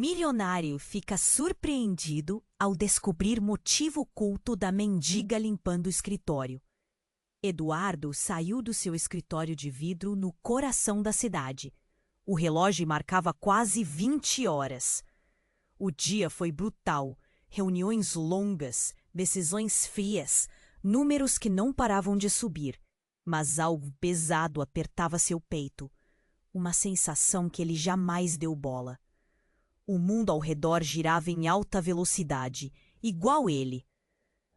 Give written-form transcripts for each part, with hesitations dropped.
Milionário fica surpreendido ao descobrir motivo oculto da mendiga limpando o escritório. Eduardo saiu do seu escritório de vidro no coração da cidade. O relógio marcava quase 20 horas. O dia foi brutal. Reuniões longas, decisões frias, números que não paravam de subir. Mas algo pesado apertava seu peito. Uma sensação que ele jamais deu bola. O mundo ao redor girava em alta velocidade, igual ele.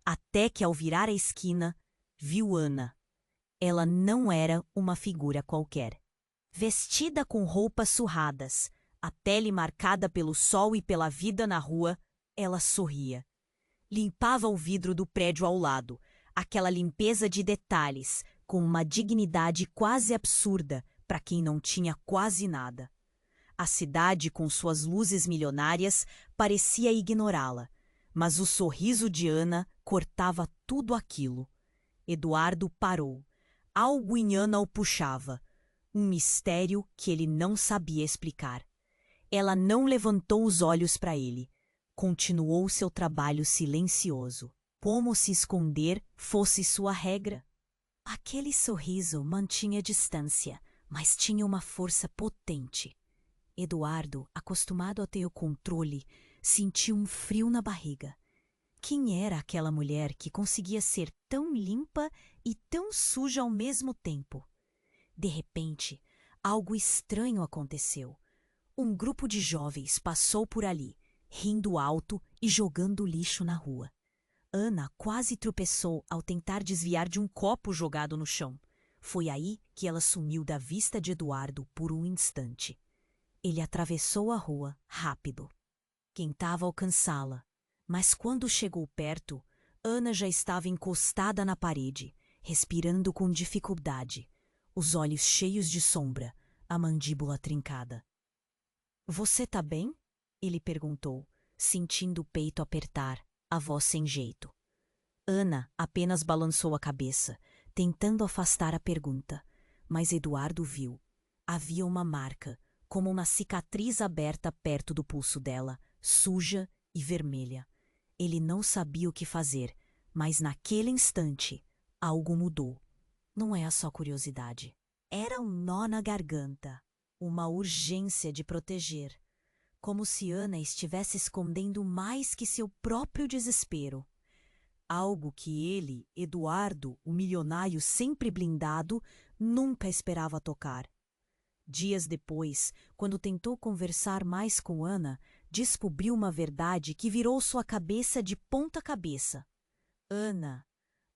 Até que, ao virar a esquina, viu Ana. Ela não era uma figura qualquer. Vestida com roupas surradas, a pele marcada pelo sol e pela vida na rua, ela sorria. Limpava o vidro do prédio ao lado, aquela limpeza de detalhes, com uma dignidade quase absurda para quem não tinha quase nada. A cidade, com suas luzes milionárias, parecia ignorá-la, mas o sorriso de Ana cortava tudo aquilo. Eduardo parou. Algo em Ana o puxava. Um mistério que ele não sabia explicar. Ela não levantou os olhos para ele. Continuou seu trabalho silencioso. Como se esconder fosse sua regra. Aquele sorriso mantinha distância, mas tinha uma força potente. Eduardo, acostumado a ter o controle, sentiu um frio na barriga. Quem era aquela mulher que conseguia ser tão limpa e tão suja ao mesmo tempo? De repente, algo estranho aconteceu. Um grupo de jovens passou por ali, rindo alto e jogando lixo na rua. Ana quase tropeçou ao tentar desviar de um copo jogado no chão. Foi aí que ela sumiu da vista de Eduardo por um instante. Ele atravessou a rua, rápido. Tentava alcançá-la, mas quando chegou perto, Ana já estava encostada na parede, respirando com dificuldade, os olhos cheios de sombra, a mandíbula trincada. — Você tá bem? Ele perguntou, sentindo o peito apertar, a voz sem jeito. Ana apenas balançou a cabeça, tentando afastar a pergunta, mas Eduardo viu. Havia uma marca, como uma cicatriz aberta perto do pulso dela, suja e vermelha. Ele não sabia o que fazer, mas naquele instante, algo mudou. Não é só curiosidade. Era um nó na garganta, uma urgência de proteger, como se Ana estivesse escondendo mais que seu próprio desespero. Algo que ele, Eduardo, o milionário sempre blindado, nunca esperava tocar. Dias depois, quando tentou conversar mais com Ana, descobriu uma verdade que virou sua cabeça de ponta cabeça.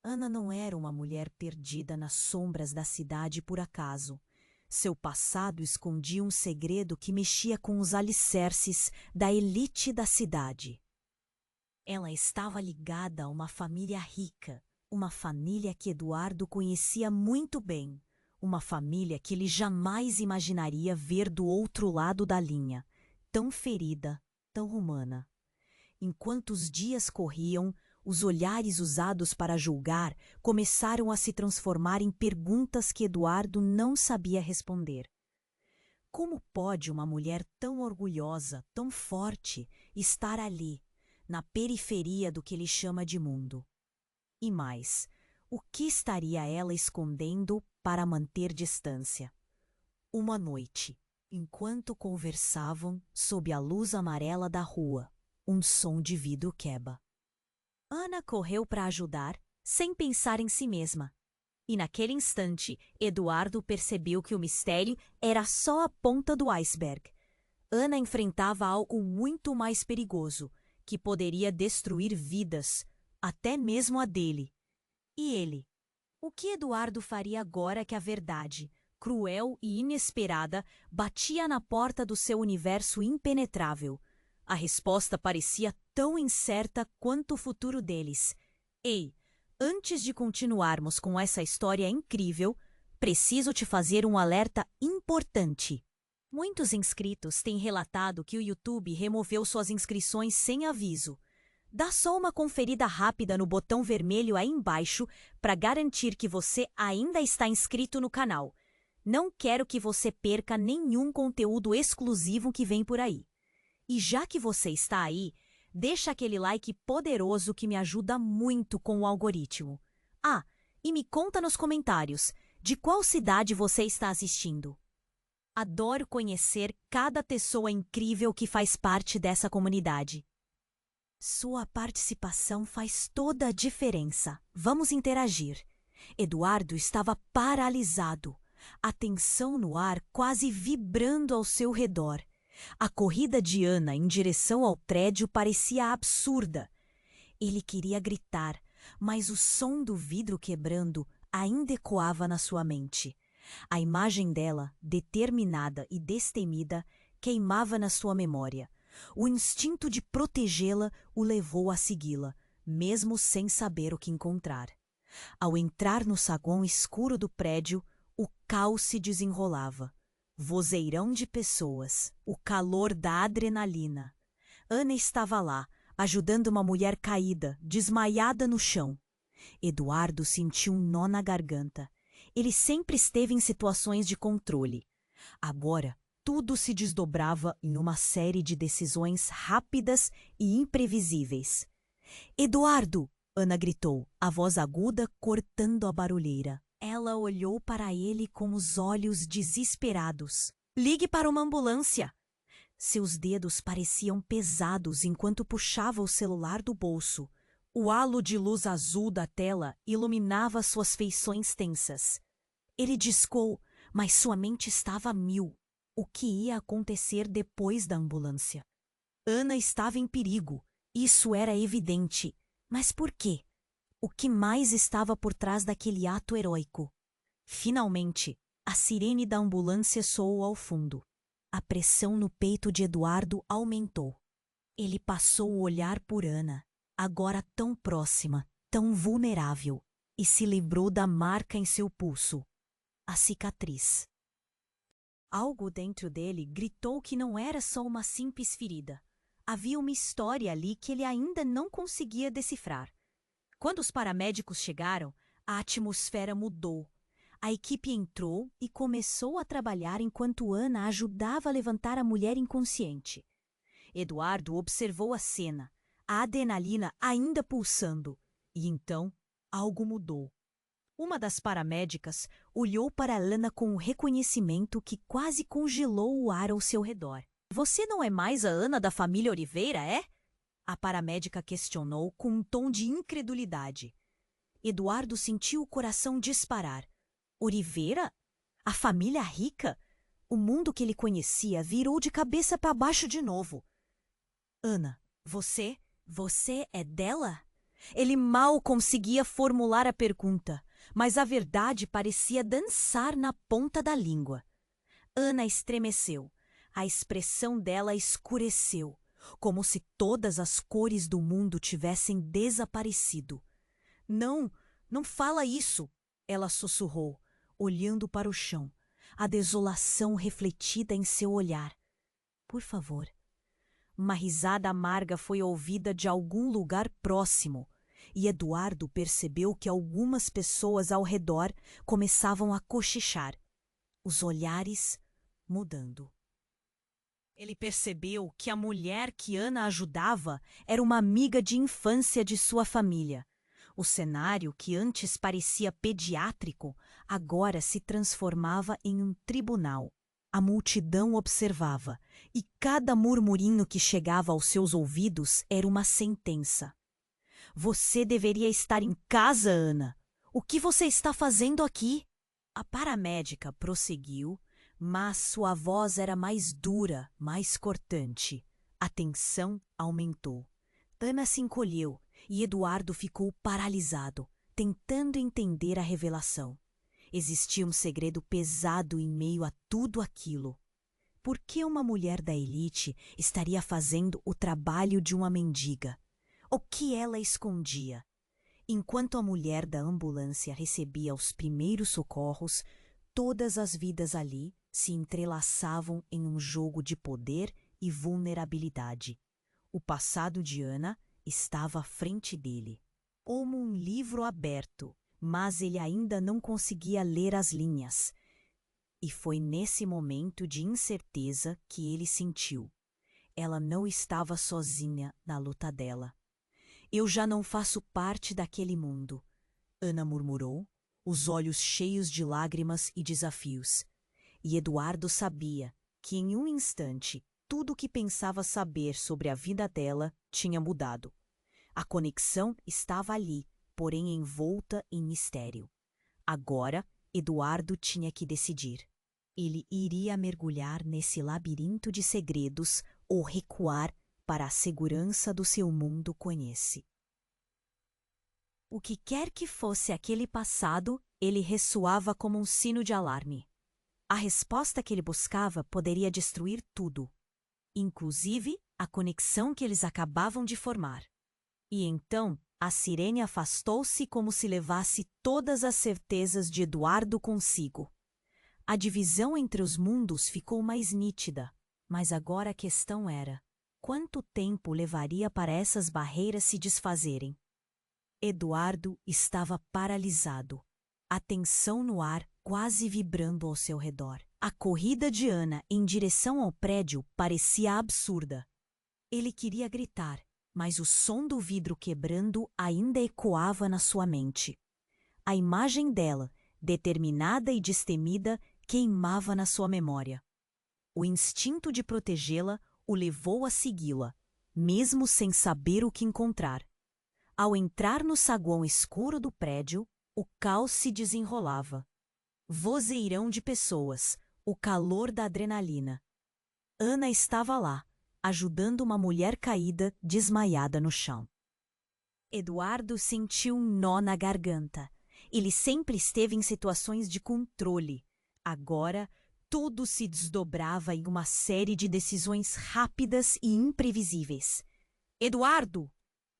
Ana não era uma mulher perdida nas sombras da cidade por acaso. Seu passado escondia um segredo que mexia com os alicerces da elite da cidade. Ela estava ligada a uma família rica, uma família que Eduardo conhecia muito bem. Uma família que ele jamais imaginaria ver do outro lado da linha, tão ferida, tão humana. Enquanto os dias corriam, os olhares usados para julgar começaram a se transformar em perguntas que Eduardo não sabia responder. Como pode uma mulher tão orgulhosa, tão forte, estar ali, na periferia do que ele chama de mundo? E mais, o que estaria ela escondendo para manter distância? Uma noite, enquanto conversavam sob a luz amarela da rua, um som de vidro quebra. Ana correu para ajudar, sem pensar em si mesma. E naquele instante, Eduardo percebeu que o mistério era só a ponta do iceberg. Ana enfrentava algo muito mais perigoso, que poderia destruir vidas, até mesmo a dele. E ele? O que Eduardo faria agora que a verdade, cruel e inesperada, batia na porta do seu universo impenetrável? A resposta parecia tão incerta quanto o futuro deles. Ei, antes de continuarmos com essa história incrível, preciso te fazer um alerta importante. Muitos inscritos têm relatado que o YouTube removeu suas inscrições sem aviso. Dá só uma conferida rápida no botão vermelho aí embaixo para garantir que você ainda está inscrito no canal. Não quero que você perca nenhum conteúdo exclusivo que vem por aí. E já que você está aí, deixa aquele like poderoso que me ajuda muito com o algoritmo. Ah, e me conta nos comentários de qual cidade você está assistindo. Adoro conhecer cada pessoa incrível que faz parte dessa comunidade. Sua participação faz toda a diferença. Vamos interagir. Eduardo estava paralisado, a tensão no ar quase vibrando ao seu redor. A corrida de Ana em direção ao prédio parecia absurda. Ele queria gritar, mas o som do vidro quebrando ainda ecoava na sua mente. A imagem dela, determinada e destemida, queimava na sua memória. O instinto de protegê-la o levou a segui-la, mesmo sem saber o que encontrar. Ao entrar no saguão escuro do prédio, o caos se desenrolava. Vozeirão de pessoas, o calor da adrenalina. Ana estava lá, ajudando uma mulher caída, desmaiada no chão. Eduardo sentiu um nó na garganta. Ele sempre esteve em situações de controle. Agora, tudo se desdobrava em uma série de decisões rápidas e imprevisíveis. Eduardo! Ana gritou, a voz aguda cortando a barulheira. Ela olhou para ele com os olhos desesperados. Ligue para uma ambulância! Seus dedos pareciam pesados enquanto puxava o celular do bolso. O halo de luz azul da tela iluminava suas feições tensas. Ele discou, mas sua mente estava a mil. O que ia acontecer depois da ambulância? Ana estava em perigo. Isso era evidente. Mas por quê? O que mais estava por trás daquele ato heróico? Finalmente, a sirene da ambulância soou ao fundo. A pressão no peito de Eduardo aumentou. Ele passou o olhar por Ana, agora tão próxima, tão vulnerável, e se lembrou da marca em seu pulso, a cicatriz. Algo dentro dele gritou que não era só uma simples ferida. Havia uma história ali que ele ainda não conseguia decifrar. Quando os paramédicos chegaram, a atmosfera mudou. A equipe entrou e começou a trabalhar enquanto Ana ajudava a levantar a mulher inconsciente. Eduardo observou a cena, a adrenalina ainda pulsando. E então, algo mudou. Uma das paramédicas olhou para Ana com um reconhecimento que quase congelou o ar ao seu redor. Você não é mais a Ana da família Oliveira, é? A paramédica questionou com um tom de incredulidade. Eduardo sentiu o coração disparar. Oliveira? A família rica? O mundo que ele conhecia virou de cabeça para baixo de novo. Ana, você é dela? Ele mal conseguia formular a pergunta, mas a verdade parecia dançar na ponta da língua. Ana estremeceu. A expressão dela escureceu, como se todas as cores do mundo tivessem desaparecido. Não fala isso, ela sussurrou, olhando para o chão, a desolação refletida em seu olhar. Por favor. Uma risada amarga foi ouvida de algum lugar próximo, e Eduardo percebeu que algumas pessoas ao redor começavam a cochichar, os olhares mudando. Ele percebeu que a mulher que Ana ajudava era uma amiga de infância de sua família. O cenário, que antes parecia pediátrico, agora se transformava em um tribunal. A multidão observava, e cada murmurinho que chegava aos seus ouvidos era uma sentença. Você deveria estar em casa, Ana. O que você está fazendo aqui? A paramédica prosseguiu, mas sua voz era mais dura, mais cortante. A tensão aumentou. Ana se encolheu e Eduardo ficou paralisado, tentando entender a revelação. Existia um segredo pesado em meio a tudo aquilo. Por que uma mulher da elite estaria fazendo o trabalho de uma mendiga? O que ela escondia? Enquanto a mulher da ambulância recebia os primeiros socorros, todas as vidas ali se entrelaçavam em um jogo de poder e vulnerabilidade. O passado de Ana estava à frente dele, como um livro aberto, mas ele ainda não conseguia ler as linhas. E foi nesse momento de incerteza que ele sentiu. ela não estava sozinha na luta dela. Eu já não faço parte daquele mundo, Ana murmurou, os olhos cheios de lágrimas e desafios. E Eduardo sabia que em um instante tudo o que pensava saber sobre a vida dela tinha mudado. A conexão estava ali, porém envolta em mistério. Agora, Eduardo tinha que decidir. Ele iria mergulhar nesse labirinto de segredos ou recuar para a segurança do seu mundo conhece. O que quer que fosse aquele passado, ele ressoava como um sino de alarme. A resposta que ele buscava poderia destruir tudo, inclusive a conexão que eles acabavam de formar. E então, a sirene afastou-se como se levasse todas as certezas de Eduardo consigo. A divisão entre os mundos ficou mais nítida, mas agora a questão era: quanto tempo levaria para essas barreiras se desfazerem? Eduardo estava paralisado, a tensão no ar quase vibrando ao seu redor. A corrida de Ana em direção ao prédio parecia absurda. Ele queria gritar, mas o som do vidro quebrando ainda ecoava na sua mente. A imagem dela, determinada e destemida, queimava na sua memória. O instinto de protegê-la o levou a segui-la, mesmo sem saber o que encontrar. Ao entrar no saguão escuro do prédio, o caos se desenrolava. Vozeirão de pessoas, o calor da adrenalina. Ana estava lá, ajudando uma mulher caída, desmaiada no chão. Eduardo sentiu um nó na garganta. Ele sempre esteve em situações de controle. Agora, tudo se desdobrava em uma série de decisões rápidas e imprevisíveis. Eduardo!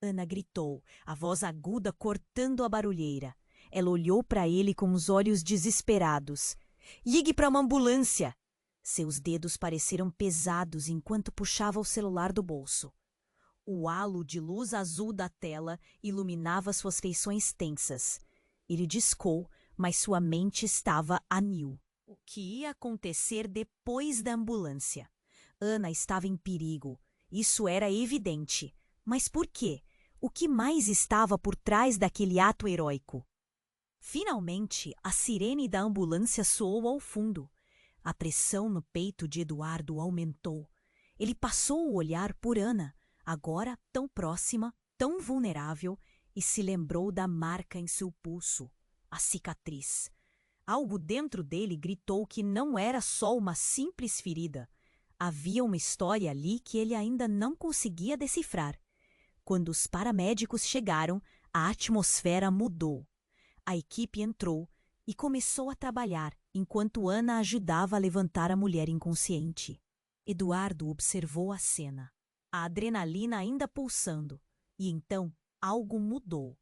Ana gritou, a voz aguda cortando a barulheira. Ela olhou para ele com os olhos desesperados. Ligue para uma ambulância! Seus dedos pareceram pesados enquanto puxava o celular do bolso. O halo de luz azul da tela iluminava suas feições tensas. Ele discou, mas sua mente estava a mil. O que ia acontecer depois da ambulância? Ana estava em perigo. Isso era evidente. Mas por quê? O que mais estava por trás daquele ato heróico? Finalmente, a sirene da ambulância soou ao fundo. A pressão no peito de Eduardo aumentou. Ele passou o olhar por Ana, agora tão próxima, tão vulnerável, e se lembrou da marca em seu pulso, a cicatriz. Algo dentro dele gritou que não era só uma simples ferida. Havia uma história ali que ele ainda não conseguia decifrar. Quando os paramédicos chegaram, a atmosfera mudou. A equipe entrou e começou a trabalhar, enquanto Ana ajudava a levantar a mulher inconsciente. Eduardo observou a cena, a adrenalina ainda pulsando, e então algo mudou.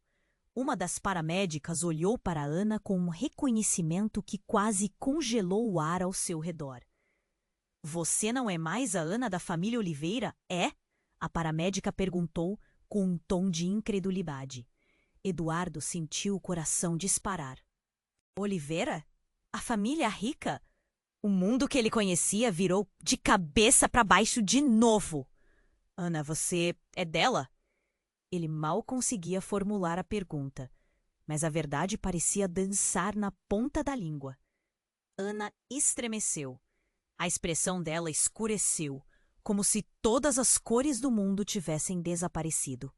Uma das paramédicas olhou para Ana com um reconhecimento que quase congelou o ar ao seu redor. Você não é mais a Ana da família Oliveira, é? A paramédica perguntou com um tom de incredulidade. Eduardo sentiu o coração disparar. Oliveira? A família rica? O mundo que ele conhecia virou de cabeça para baixo de novo. Ana, você é dela? Ele mal conseguia formular a pergunta, mas a verdade parecia dançar na ponta da língua. Ana estremeceu. A expressão dela escureceu, como se todas as cores do mundo tivessem desaparecido.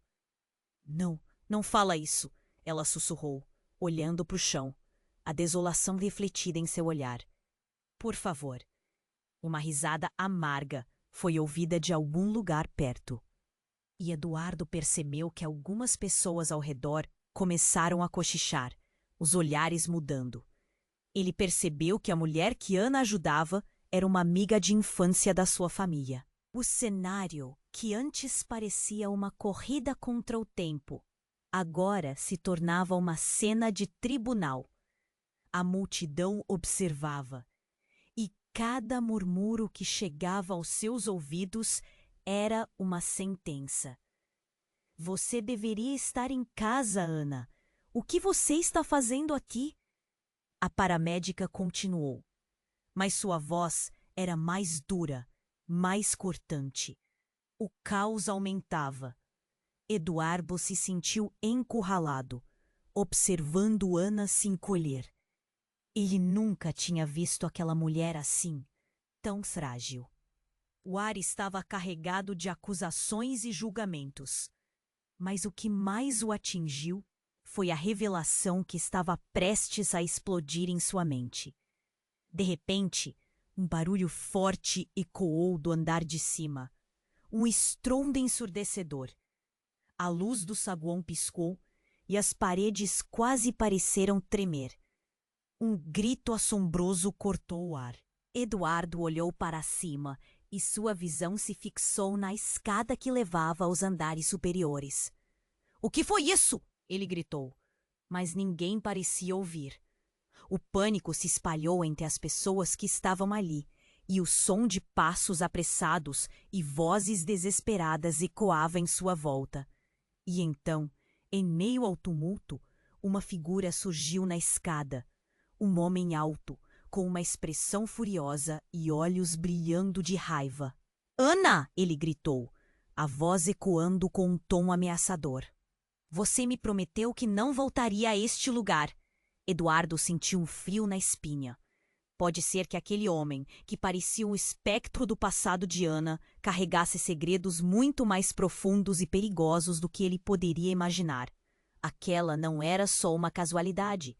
Não, não fala isso, ela sussurrou, olhando para o chão, a desolação refletida em seu olhar. Por favor. Uma risada amarga foi ouvida de algum lugar perto. E Eduardo percebeu que algumas pessoas ao redor começaram a cochichar, os olhares mudando. Ele percebeu que a mulher que Ana ajudava era uma amiga de infância da sua família. O cenário, que antes parecia uma corrida contra o tempo, agora se tornava uma cena de tribunal. A multidão observava, e cada murmúrio que chegava aos seus ouvidos era uma sentença. Você deveria estar em casa, Ana. O que você está fazendo aqui? A paramédica continuou, mas sua voz era mais dura, mais cortante. O caos aumentava. Eduardo se sentiu encurralado, observando Ana se encolher. Ele nunca tinha visto aquela mulher assim, tão frágil. O ar estava carregado de acusações e julgamentos. Mas o que mais o atingiu foi a revelação que estava prestes a explodir em sua mente. De repente, um barulho forte ecoou do andar de cima. Um estrondo ensurdecedor. A luz do saguão piscou e as paredes quase pareceram tremer. Um grito assombroso cortou o ar. Eduardo olhou para cima e sua visão se fixou na escada que levava aos andares superiores. "O que foi isso?" ele gritou, mas ninguém parecia ouvir. O pânico se espalhou entre as pessoas que estavam ali, e o som de passos apressados e vozes desesperadas ecoava em sua volta. E então, em meio ao tumulto, uma figura surgiu na escada. Um homem alto, com uma expressão furiosa e olhos brilhando de raiva. "Ana!" ele gritou, a voz ecoando com um tom ameaçador. "Você me prometeu que não voltaria a este lugar." Eduardo sentiu um frio na espinha. Pode ser que aquele homem, que parecia um espectro do passado de Ana, carregasse segredos muito mais profundos e perigosos do que ele poderia imaginar. Aquela não era só uma casualidade.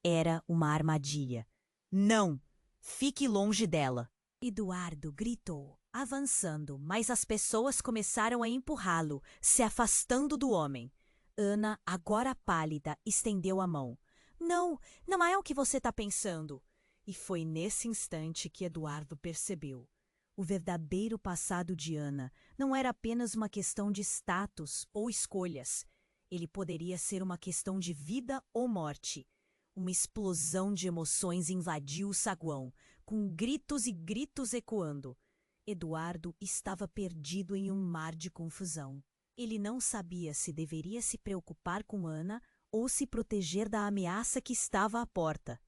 Era uma armadilha. "Não! Fique longe dela!" Eduardo gritou, avançando, mas as pessoas começaram a empurrá-lo, se afastando do homem. Ana, agora pálida, estendeu a mão. "Não, não é o que você está pensando." E foi nesse instante que Eduardo percebeu. O verdadeiro passado de Ana não era apenas uma questão de status ou escolhas. Ele poderia ser uma questão de vida ou morte. Uma explosão de emoções invadiu o saguão, com gritos e gritos ecoando. Eduardo estava perdido em um mar de confusão. Ele não sabia se deveria se preocupar com Ana ou se proteger da ameaça que estava à porta.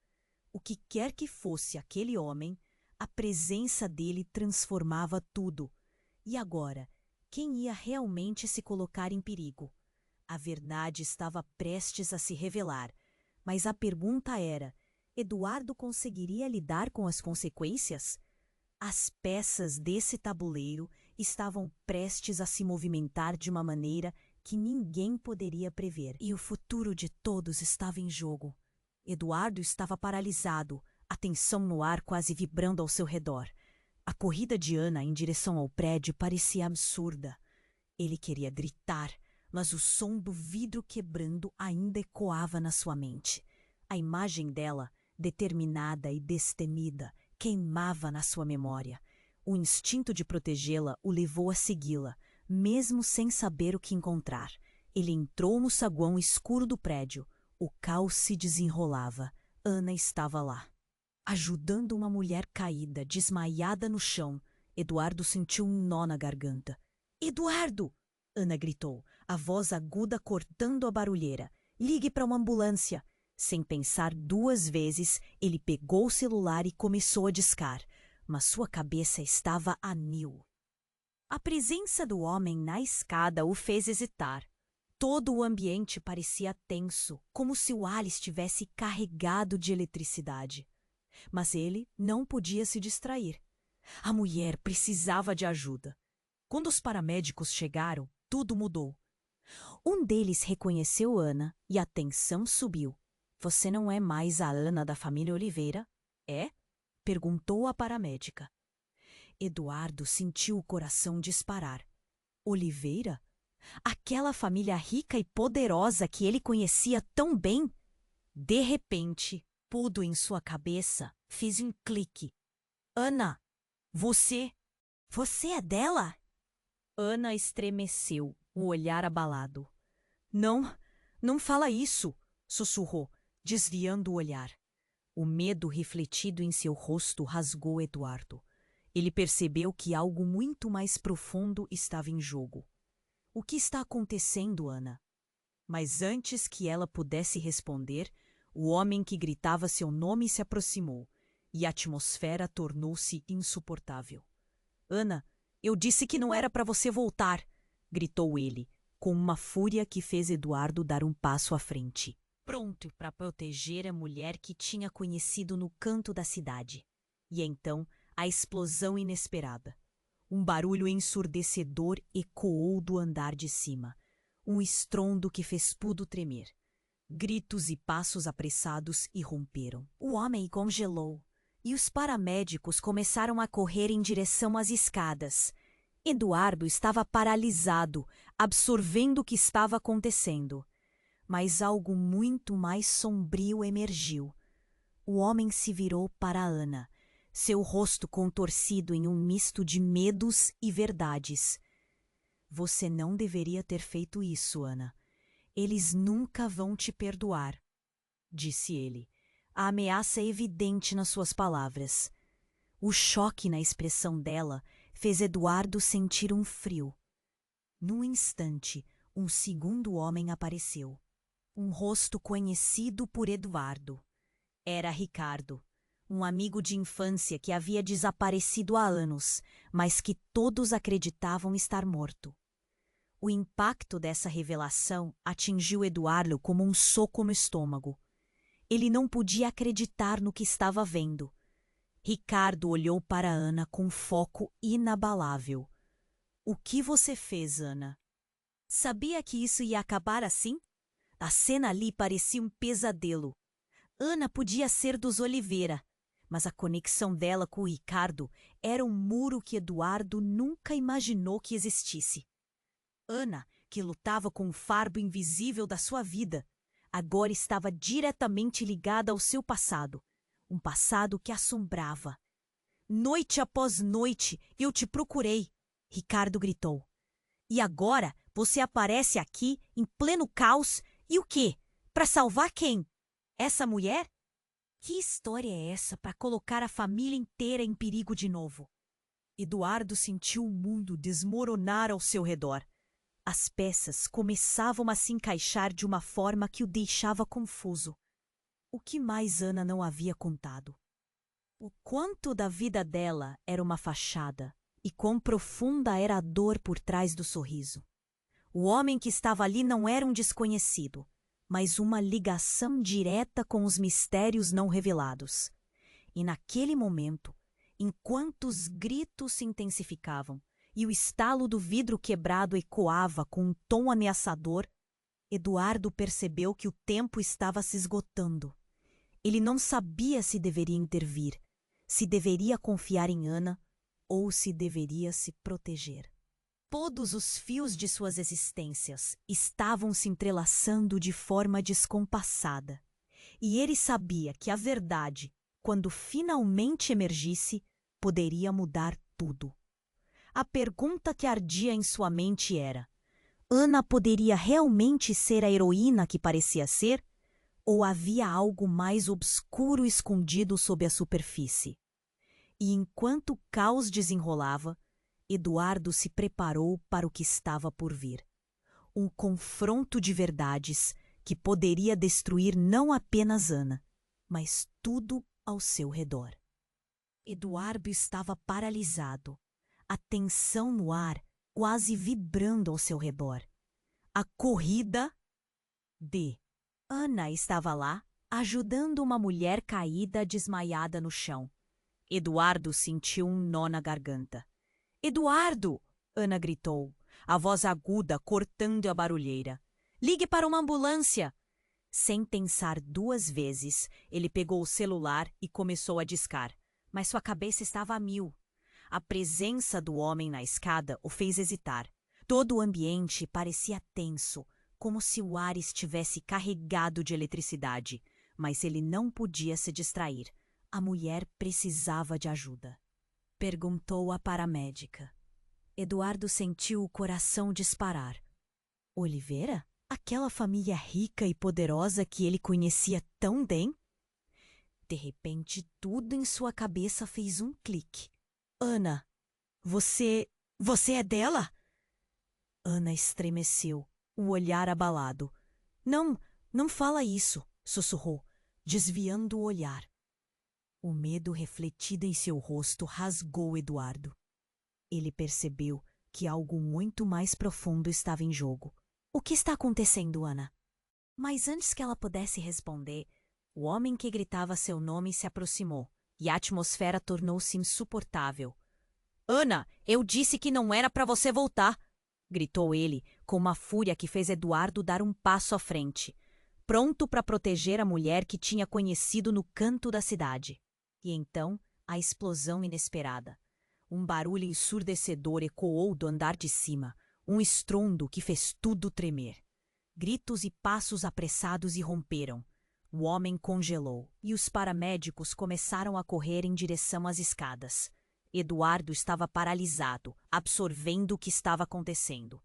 O que quer que fosse aquele homem, a presença dele transformava tudo. E agora, quem ia realmente se colocar em perigo? A verdade estava prestes a se revelar, mas a pergunta era: Eduardo conseguiria lidar com as consequências? As peças desse tabuleiro estavam prestes a se movimentar de uma maneira que ninguém poderia prever, e o futuro de todos estava em jogo. Eduardo estava paralisado, a tensão no ar quase vibrando ao seu redor. A corrida de Ana em direção ao prédio parecia absurda. Ele queria gritar, mas o som do vidro quebrando ainda ecoava na sua mente. A imagem dela, determinada e destemida, queimava na sua memória. O instinto de protegê-la o levou a segui-la, mesmo sem saber o que encontrar. Ele entrou no saguão escuro do prédio. O caos se desenrolava. Ana estava lá, ajudando uma mulher caída, desmaiada no chão. Eduardo sentiu um nó na garganta. "Eduardo!" Ana gritou, a voz aguda cortando a barulheira. "Ligue para uma ambulância." Sem pensar duas vezes, ele pegou o celular e começou a discar, mas sua cabeça estava a mil. A presença do homem na escada o fez hesitar. Todo o ambiente parecia tenso, como se o ar estivesse carregado de eletricidade. Mas ele não podia se distrair. A mulher precisava de ajuda. Quando os paramédicos chegaram, tudo mudou. Um deles reconheceu Ana e a tensão subiu. "Você não é mais a Ana da família Oliveira, é?" perguntou a paramédica. Eduardo sentiu o coração disparar. Oliveira? Aquela família rica e poderosa que ele conhecia tão bem? De repente, tudo em sua cabeça fez um clique. "Ana, você é dela?" Ana estremeceu, o olhar abalado. Não, não fala isso!" sussurrou, desviando o olhar. O medo refletido em seu rosto rasgou Eduardo. Ele percebeu que algo muito mais profundo estava em jogo. "O que está acontecendo, Ana?" Mas antes que ela pudesse responder, o homem que gritava seu nome se aproximou, e a atmosfera tornou-se insuportável. "Ana, Eu disse que não era para você voltar, gritou ele, com uma fúria que fez Eduardo dar um passo à frente, pronto para proteger a mulher que tinha conhecido no canto da cidade. E então, a explosão inesperada. Um barulho ensurdecedor ecoou do andar de cima, um estrondo que fez tudo tremer. Gritos e passos apressados irromperam. O homem congelou, e os paramédicos começaram a correr em direção às escadas. Eduardo estava paralisado, absorvendo o que estava acontecendo. Mas algo muito mais sombrio emergiu. O homem se virou para Ana, seu rosto contorcido em um misto de medos e verdades. Você não deveria ter feito isso, Ana. Eles nunca vão te perdoar, disse ele, a ameaça evidente nas suas palavras. O choque na expressão dela fez Eduardo sentir um frio. Num instante, um segundo homem apareceu. Um rosto conhecido por Eduardo. Era Ricardo, um amigo de infância que havia desaparecido há anos, mas que todos acreditavam estar morto. O impacto dessa revelação atingiu Eduardo como um soco no estômago. Ele não podia acreditar no que estava vendo. Ricardo olhou para Ana com foco inabalável. O que você fez, Ana? Sabia que isso ia acabar assim? A cena ali parecia um pesadelo. Ana podia ser dos Oliveira, mas a conexão dela com o Ricardo era um muro que Eduardo nunca imaginou que existisse. Ana, que lutava com o fardo invisível da sua vida, agora estava diretamente ligada ao seu passado, um passado que assombrava. Noite após noite eu te procurei, Ricardo gritou. E agora você aparece aqui, em pleno caos, e o quê? Para salvar quem? Essa mulher? Que história é essa para colocar a família inteira em perigo de novo? Eduardo sentiu o mundo desmoronar ao seu redor. As peças começavam a se encaixar de uma forma que o deixava confuso. O que mais Ana não havia contado? O quanto da vida dela era uma fachada e quão profunda era a dor por trás do sorriso. O homem que estava ali não era um desconhecido, mas uma ligação direta com os mistérios não revelados. E naquele momento, enquanto os gritos se intensificavam e o estalo do vidro quebrado ecoava com um tom ameaçador, Eduardo percebeu que o tempo estava se esgotando. Ele não sabia se deveria intervir, se deveria confiar em Ana ou se deveria se proteger. Todos os fios de suas existências estavam se entrelaçando de forma descompassada. E ele sabia que a verdade, quando finalmente emergisse, poderia mudar tudo. A pergunta que ardia em sua mente era: Ana poderia realmente ser a heroína que parecia ser? Ou havia algo mais obscuro escondido sob a superfície? E enquanto o caos desenrolava, Eduardo se preparou para o que estava por vir. Um confronto de verdades que poderia destruir não apenas Ana, mas tudo ao seu redor. Eduardo estava paralisado, a tensão no ar quase vibrando ao seu redor. A corrida de Ana estava lá, ajudando uma mulher caída desmaiada no chão. Eduardo sentiu um nó na garganta. Eduardo! Ana gritou, a voz aguda cortando a barulheira. Ligue para uma ambulância! Sem pensar duas vezes, ele pegou o celular e começou a discar, mas sua cabeça estava a mil. A presença do homem na escada o fez hesitar. Todo o ambiente parecia tenso, como se o ar estivesse carregado de eletricidade, mas ele não podia se distrair. A mulher precisava de ajuda. Perguntou a paramédica. Eduardo sentiu o coração disparar. Oliveira? Aquela família rica e poderosa que ele conhecia tão bem? De repente, tudo em sua cabeça fez um clique. Ana, você é dela? Ana estremeceu, o olhar abalado. Não fala isso, sussurrou, desviando o olhar. O medo refletido em seu rosto rasgou Eduardo. Ele percebeu que algo muito mais profundo estava em jogo. O que está acontecendo, Ana? Mas antes que ela pudesse responder, o homem que gritava seu nome se aproximou e a atmosfera tornou-se insuportável. Ana, eu disse que não era para você voltar! Gritou ele, com uma fúria que fez Eduardo dar um passo à frente, pronto para proteger a mulher que tinha conhecido no canto da cidade. E então, a explosão inesperada. Um barulho ensurdecedor ecoou do andar de cima, um estrondo que fez tudo tremer. Gritos e passos apressados irromperam. O homem congelou e os paramédicos começaram a correr em direção às escadas. Eduardo estava paralisado, absorvendo o que estava acontecendo.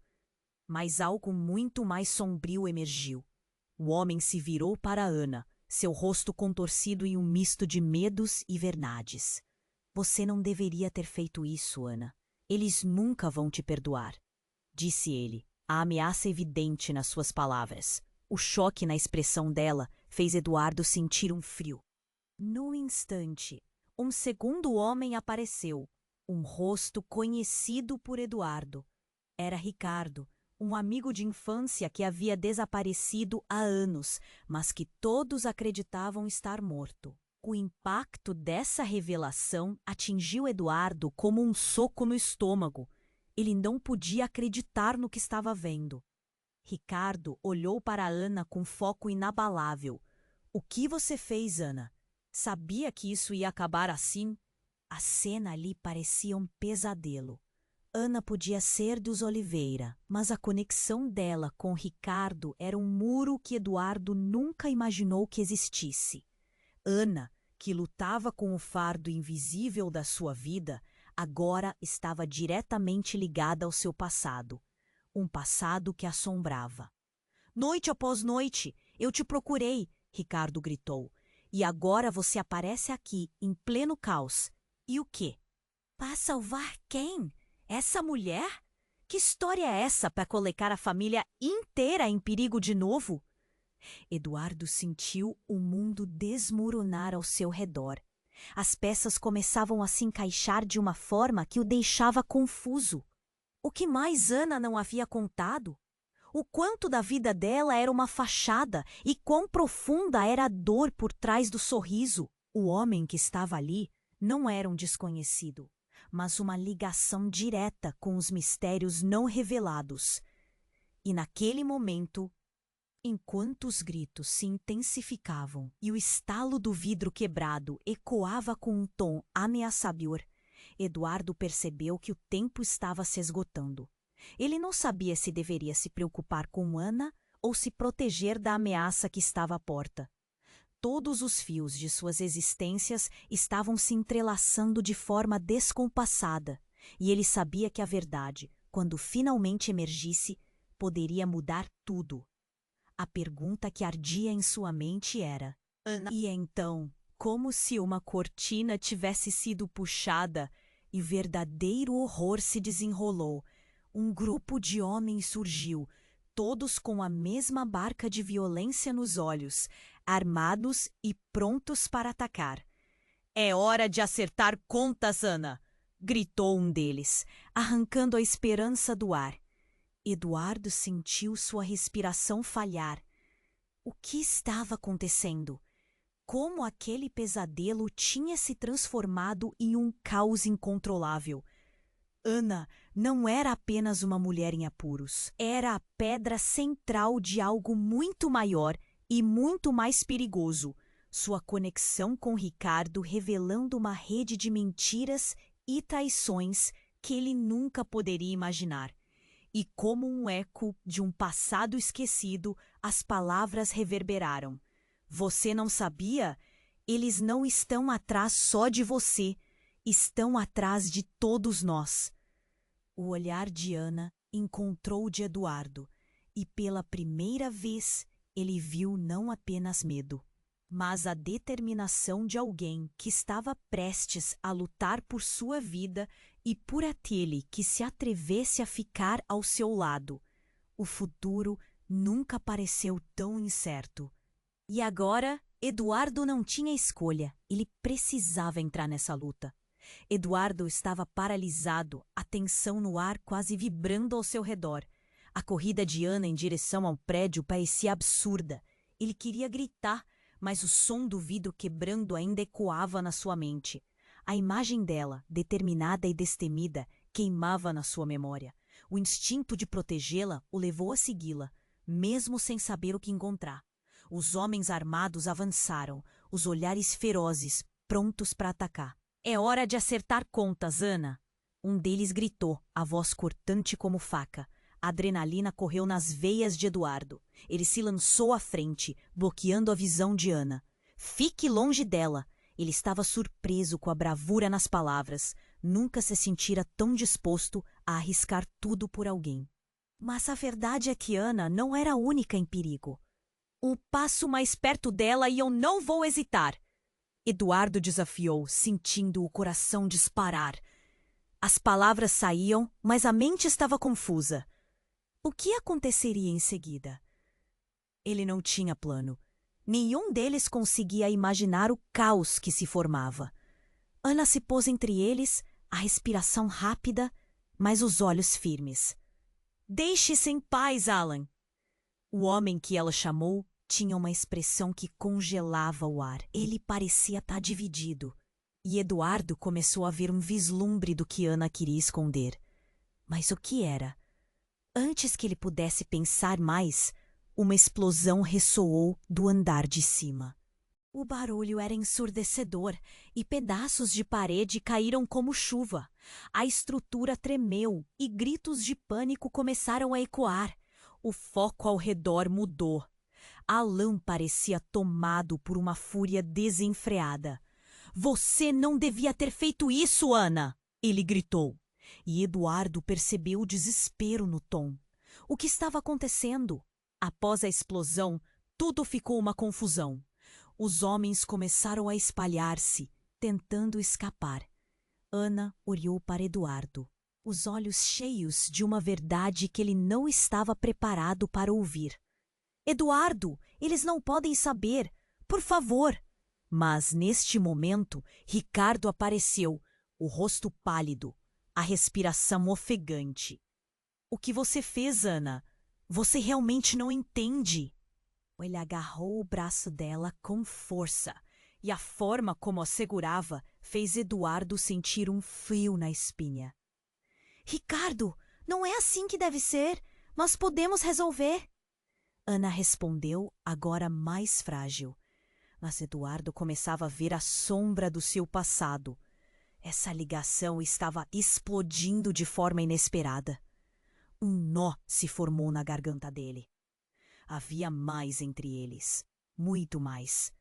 Mas algo muito mais sombrio emergiu. O homem se virou para Ana, seu rosto contorcido em um misto de medos e verdades. Você não deveria ter feito isso, Ana. Eles nunca vão te perdoar, disse ele, a ameaça evidente nas suas palavras. O choque na expressão dela fez Eduardo sentir um frio. No instante, um segundo homem apareceu, um rosto conhecido por Eduardo. Era Ricardo, um amigo de infância que havia desaparecido há anos, mas que todos acreditavam estar morto. O impacto dessa revelação atingiu Eduardo como um soco no estômago. Ele não podia acreditar no que estava vendo. Ricardo olhou para Ana com foco inabalável. O que você fez, Ana? Sabia que isso ia acabar assim? A cena ali parecia um pesadelo. Ana podia ser dos Oliveira, mas a conexão dela com Ricardo era um muro que Eduardo nunca imaginou que existisse. Ana, que lutava com o fardo invisível da sua vida, agora estava diretamente ligada ao seu passado. Um passado que assombrava. Noite após noite, eu te procurei, Ricardo gritou. E agora você aparece aqui, em pleno caos. E o quê? Para salvar quem? Essa mulher? Que história é essa para colocar a família inteira em perigo de novo? Eduardo sentiu o mundo desmoronar ao seu redor. As peças começavam a se encaixar de uma forma que o deixava confuso. O que mais Ana não havia contado? O quanto da vida dela era uma fachada e quão profunda era a dor por trás do sorriso. O homem que estava ali não era um desconhecido, mas uma ligação direta com os mistérios não revelados. E naquele momento, enquanto os gritos se intensificavam e o estalo do vidro quebrado ecoava com um tom ameaçador, Eduardo percebeu que o tempo estava se esgotando. Ele não sabia se deveria se preocupar com Ana ou se proteger da ameaça que estava à porta. Todos os fios de suas existências estavam se entrelaçando de forma descompassada, e ele sabia que a verdade, quando finalmente emergisse, poderia mudar tudo. A pergunta que ardia em sua mente era: Ana. E então, como se uma cortina tivesse sido puxada e verdadeiro horror se desenrolou, um grupo de homens surgiu, todos com a mesma barca de violência nos olhos, armados e prontos para atacar. É hora de acertar contas, Ana! Gritou um deles, arrancando a esperança do ar. Eduardo sentiu sua respiração falhar. O que estava acontecendo? Como aquele pesadelo tinha se transformado em um caos incontrolável? Ana não era apenas uma mulher em apuros. Era a pedra central de algo muito maior e muito mais perigoso. Sua conexão com Ricardo revelando uma rede de mentiras e traições que ele nunca poderia imaginar. E como um eco de um passado esquecido, as palavras reverberaram. Você não sabia? Eles não estão atrás só de você. Estão atrás de todos nós. O olhar de Ana encontrou o de Eduardo, e pela primeira vez ele viu não apenas medo, mas a determinação de alguém que estava prestes a lutar por sua vida e por aquele que se atrevesse a ficar ao seu lado. O futuro nunca pareceu tão incerto. E agora, Eduardo não tinha escolha, ele precisava entrar nessa luta. Eduardo estava paralisado, a tensão no ar quase vibrando ao seu redor. A corrida de Ana em direção ao prédio parecia absurda. Ele queria gritar, mas o som do vidro quebrando ainda ecoava na sua mente. A imagem dela, determinada e destemida, queimava na sua memória. O instinto de protegê-la o levou a segui-la, mesmo sem saber o que encontrar. Os homens armados avançaram, os olhares ferozes, prontos para atacar. É hora de acertar contas, Ana! Um deles gritou, a voz cortante como faca. A adrenalina correu nas veias de Eduardo. Ele se lançou à frente, bloqueando a visão de Ana. Fique longe dela! Ele estava surpreso com a bravura nas palavras. Nunca se sentira tão disposto a arriscar tudo por alguém. Mas a verdade é que Ana não era a única em perigo. Um passo mais perto dela e eu não vou hesitar! Eduardo desafiou, sentindo o coração disparar. As palavras saíam, mas a mente estava confusa. O que aconteceria em seguida? Ele não tinha plano. Nenhum deles conseguia imaginar o caos que se formava. Ana se pôs entre eles, a respiração rápida, mas os olhos firmes. Deixe-se em paz, Alan! O homem que ela chamou tinha uma expressão que congelava o ar. Ele parecia estar dividido. E Eduardo começou a ver um vislumbre do que Ana queria esconder. Mas o que era? Antes que ele pudesse pensar mais, uma explosão ressoou do andar de cima. O barulho era ensurdecedor e pedaços de parede caíram como chuva. A estrutura tremeu e gritos de pânico começaram a ecoar. O foco ao redor mudou. Alan parecia tomado por uma fúria desenfreada. Você não devia ter feito isso, Ana! Ele gritou. E Eduardo percebeu o desespero no tom. O que estava acontecendo? Após a explosão, tudo ficou uma confusão. Os homens começaram a espalhar-se, tentando escapar. Ana olhou para Eduardo, os olhos cheios de uma verdade que ele não estava preparado para ouvir. Eduardo, eles não podem saber. Por favor! Mas, neste momento, Ricardo apareceu, o rosto pálido, a respiração ofegante. O que você fez, Ana? Você realmente não entende. Ele agarrou o braço dela com força, e a forma como a segurava fez Eduardo sentir um frio na espinha. Ricardo, não é assim que deve ser. Nós podemos resolver. Ana respondeu, agora mais frágil. Mas Eduardo começava a ver a sombra do seu passado. Essa ligação estava explodindo de forma inesperada. Um nó se formou na garganta dele. Havia mais entre eles. Muito mais.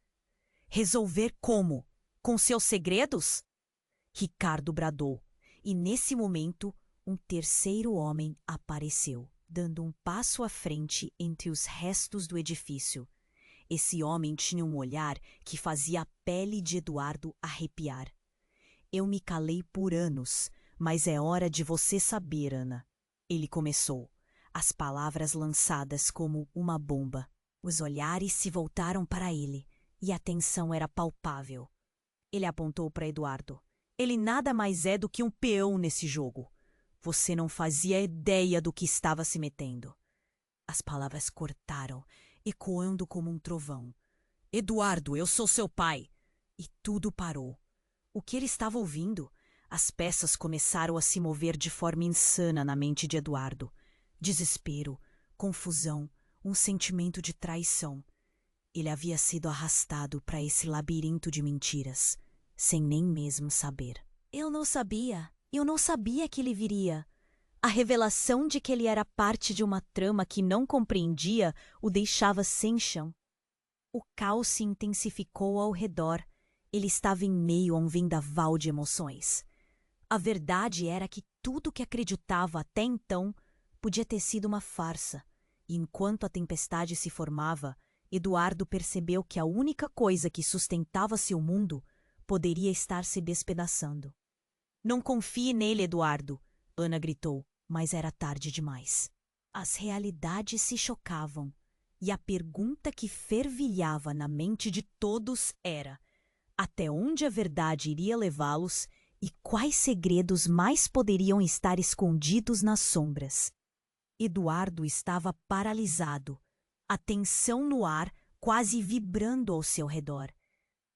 Resolver como? Com seus segredos? Ricardo bradou. E nesse momento, um terceiro homem apareceu, dando um passo à frente entre os restos do edifício. Esse homem tinha um olhar que fazia a pele de Eduardo arrepiar. Eu me calei por anos, mas é hora de você saber, Ana. Ele começou, as palavras lançadas como uma bomba. Os olhares se voltaram para ele, e a tensão era palpável. Ele apontou para Eduardo. Ele nada mais é do que um peão nesse jogo. Você não fazia ideia do que estava se metendo. As palavras cortaram, ecoando como um trovão. Eduardo, eu sou seu pai. E tudo parou. O que ele estava ouvindo? As peças começaram a se mover de forma insana na mente de Eduardo. Desespero, confusão, um sentimento de traição. Ele havia sido arrastado para esse labirinto de mentiras, sem nem mesmo saber. Eu não sabia que ele viria. A revelação de que ele era parte de uma trama que não compreendia o deixava sem chão. O caos se intensificou ao redor. Ele estava em meio a um vendaval de emoções. A verdade era que tudo que acreditava até então podia ter sido uma farsa. E enquanto a tempestade se formava, Eduardo percebeu que a única coisa que sustentava seu mundo poderia estar se despedaçando. Não confie nele, Eduardo, Ana gritou, mas era tarde demais. As realidades se chocavam, e a pergunta que fervilhava na mente de todos era: até onde a verdade iria levá-los E quais segredos mais poderiam estar escondidos nas sombras? Eduardo estava paralisado, a tensão no ar quase vibrando ao seu redor.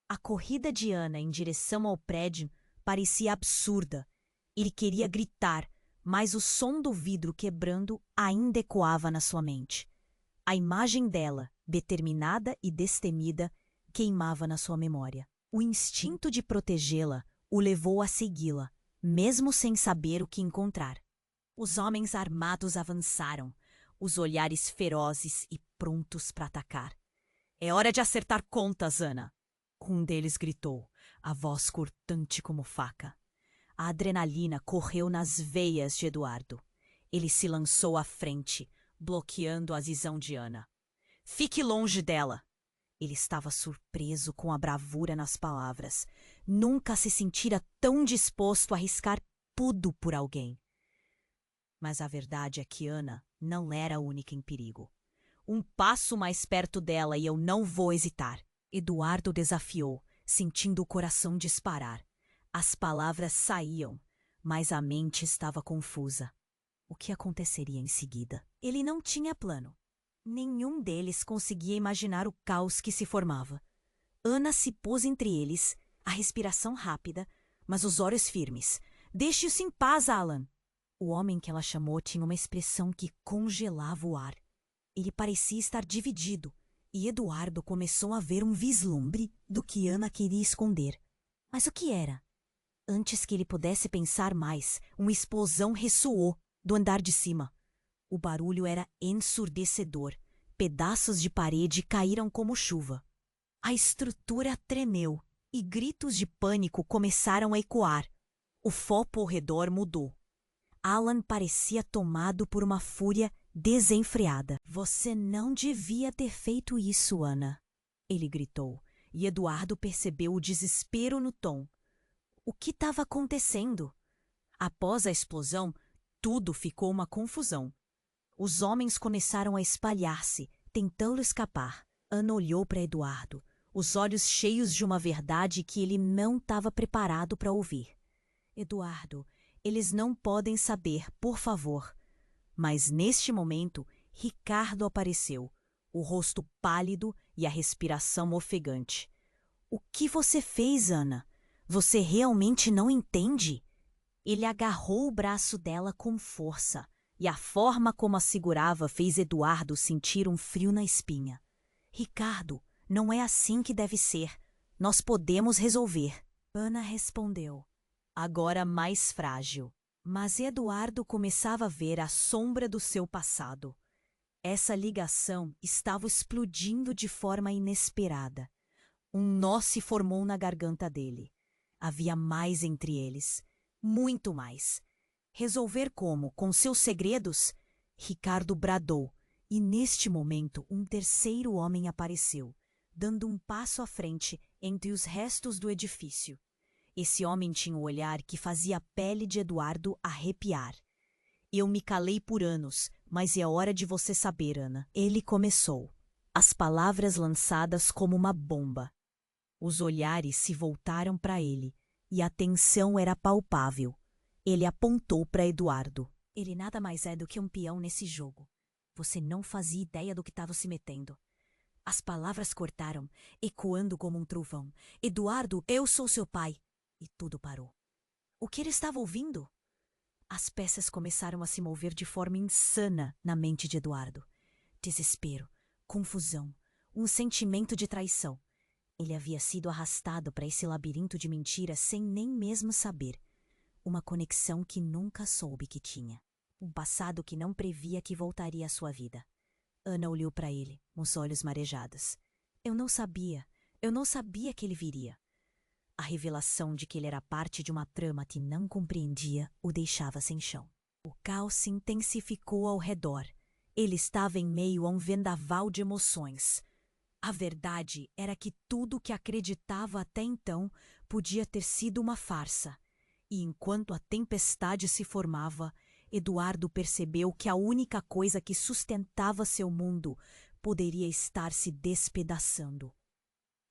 A corrida de Ana em direção ao prédio parecia absurda. Ele queria gritar, mas o som do vidro quebrando ainda ecoava na sua mente. A imagem dela, determinada e destemida, queimava na sua memória. O instinto de protegê-la o levou a segui-la, mesmo sem saber o que encontrar. Os homens armados avançaram, os olhares ferozes e prontos para atacar. "É hora de acertar contas, Ana!" Um deles gritou, a voz cortante como faca. A adrenalina correu nas veias de Eduardo. Ele se lançou à frente, bloqueando a visão de Ana. "Fique longe dela!" Ele estava surpreso com a bravura nas palavras. Nunca se sentira tão disposto a arriscar tudo por alguém. Mas a verdade é que Ana não era a única em perigo. "Um passo mais perto dela e eu não vou hesitar." Eduardo desafiou, sentindo o coração disparar. As palavras saíam, mas a mente estava confusa. O que aconteceria em seguida? Ele não tinha plano. Nenhum deles conseguia imaginar o caos que se formava. Ana se pôs entre eles, a respiração rápida, mas os olhos firmes. "Deixe-os em paz, Alan!" O homem que ela chamou tinha uma expressão que congelava o ar. Ele parecia estar dividido, e Eduardo começou a ver um vislumbre do que Ana queria esconder. Mas o que era? Antes que ele pudesse pensar mais, uma explosão ressoou do andar de cima. O barulho era ensurdecedor. Pedaços de parede caíram como chuva. A estrutura tremeu e gritos de pânico começaram a ecoar. O foco ao redor mudou. Alan parecia tomado por uma fúria desenfreada. "Você não devia ter feito isso, Ana!" Ele gritou, e Eduardo percebeu o desespero no tom. O que estava acontecendo? Após a explosão, tudo ficou uma confusão. Os homens começaram a espalhar-se, tentando escapar. Ana olhou para Eduardo, os olhos cheios de uma verdade que ele não estava preparado para ouvir. "Eduardo, eles não podem saber, por favor." Mas neste momento, Ricardo apareceu, o rosto pálido e a respiração ofegante. "O que você fez, Ana? Você realmente não entende?" Ele agarrou o braço dela com força, e a forma como a segurava fez Eduardo sentir um frio na espinha. "Ricardo, não é assim que deve ser. Nós podemos resolver." Ana respondeu, agora mais frágil. Mas Eduardo começava a ver a sombra do seu passado. Essa ligação estava explodindo de forma inesperada. Um nó se formou na garganta dele. Havia mais entre eles. Muito mais. Resolver como? Com seus segredos? Ricardo bradou, e neste momento um terceiro homem apareceu, dando um passo à frente entre os restos do edifício. Esse homem tinha um olhar que fazia a pele de Eduardo arrepiar. "Eu me calei por anos, mas é hora de você saber, Ana." Ele começou, as palavras lançadas como uma bomba. Os olhares se voltaram para ele, e a tensão era palpável. Ele apontou para Eduardo. "Ele nada mais é do que um peão nesse jogo. Você não fazia ideia do que estava se metendo." As palavras cortaram, ecoando como um trovão. "Eduardo, eu sou seu pai." E tudo parou. O que ele estava ouvindo? As peças começaram a se mover de forma insana na mente de Eduardo. Desespero, confusão, um sentimento de traição. Ele havia sido arrastado para esse labirinto de mentiras sem nem mesmo saber. Uma conexão que nunca soube que tinha. Um passado que não previa que voltaria à sua vida. Ana olhou para ele, os olhos marejados. Eu não sabia que ele viria." A revelação de que ele era parte de uma trama que não compreendia o deixava sem chão. O caos se intensificou ao redor. Ele estava em meio a um vendaval de emoções. A verdade era que tudo o que acreditava até então podia ter sido uma farsa. E enquanto a tempestade se formava, Eduardo percebeu que a única coisa que sustentava seu mundo poderia estar se despedaçando.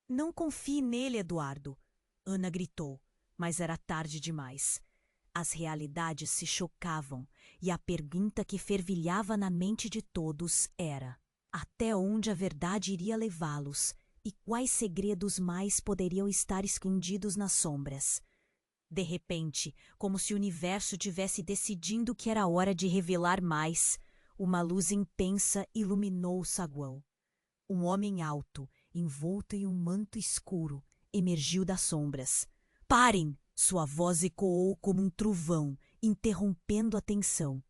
"Não confie nele, Eduardo." Ana gritou, Mas era tarde demais. As realidades se chocavam, e a pergunta que fervilhava na mente de todos era: até onde a verdade iria levá-los e quais segredos mais poderiam estar escondidos nas sombras? De repente, como se o universo tivesse decidindo que era hora de revelar mais, uma luz intensa iluminou o saguão. Um homem alto, envolto em um manto escuro, emergiu das sombras. Parem! Sua voz ecoou como um trovão, interrompendo a tensão.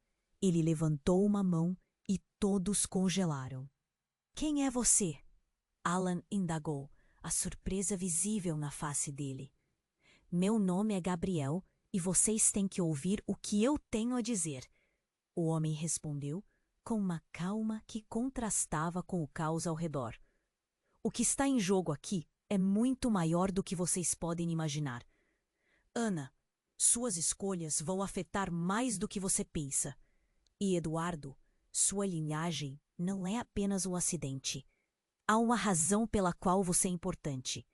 Ele levantou uma mão e todos congelaram. Quem é você? Alan indagou, a surpresa visível na face dele. Meu nome é Gabriel e vocês têm que ouvir o que eu tenho a dizer. O homem respondeu com uma calma que contrastava com o caos ao redor. O que está em jogo aqui é muito maior do que vocês podem imaginar. Ana, suas escolhas vão afetar mais do que você pensa. E Eduardo, sua linhagem não é apenas um acidente. Há uma razão pela qual você é importante.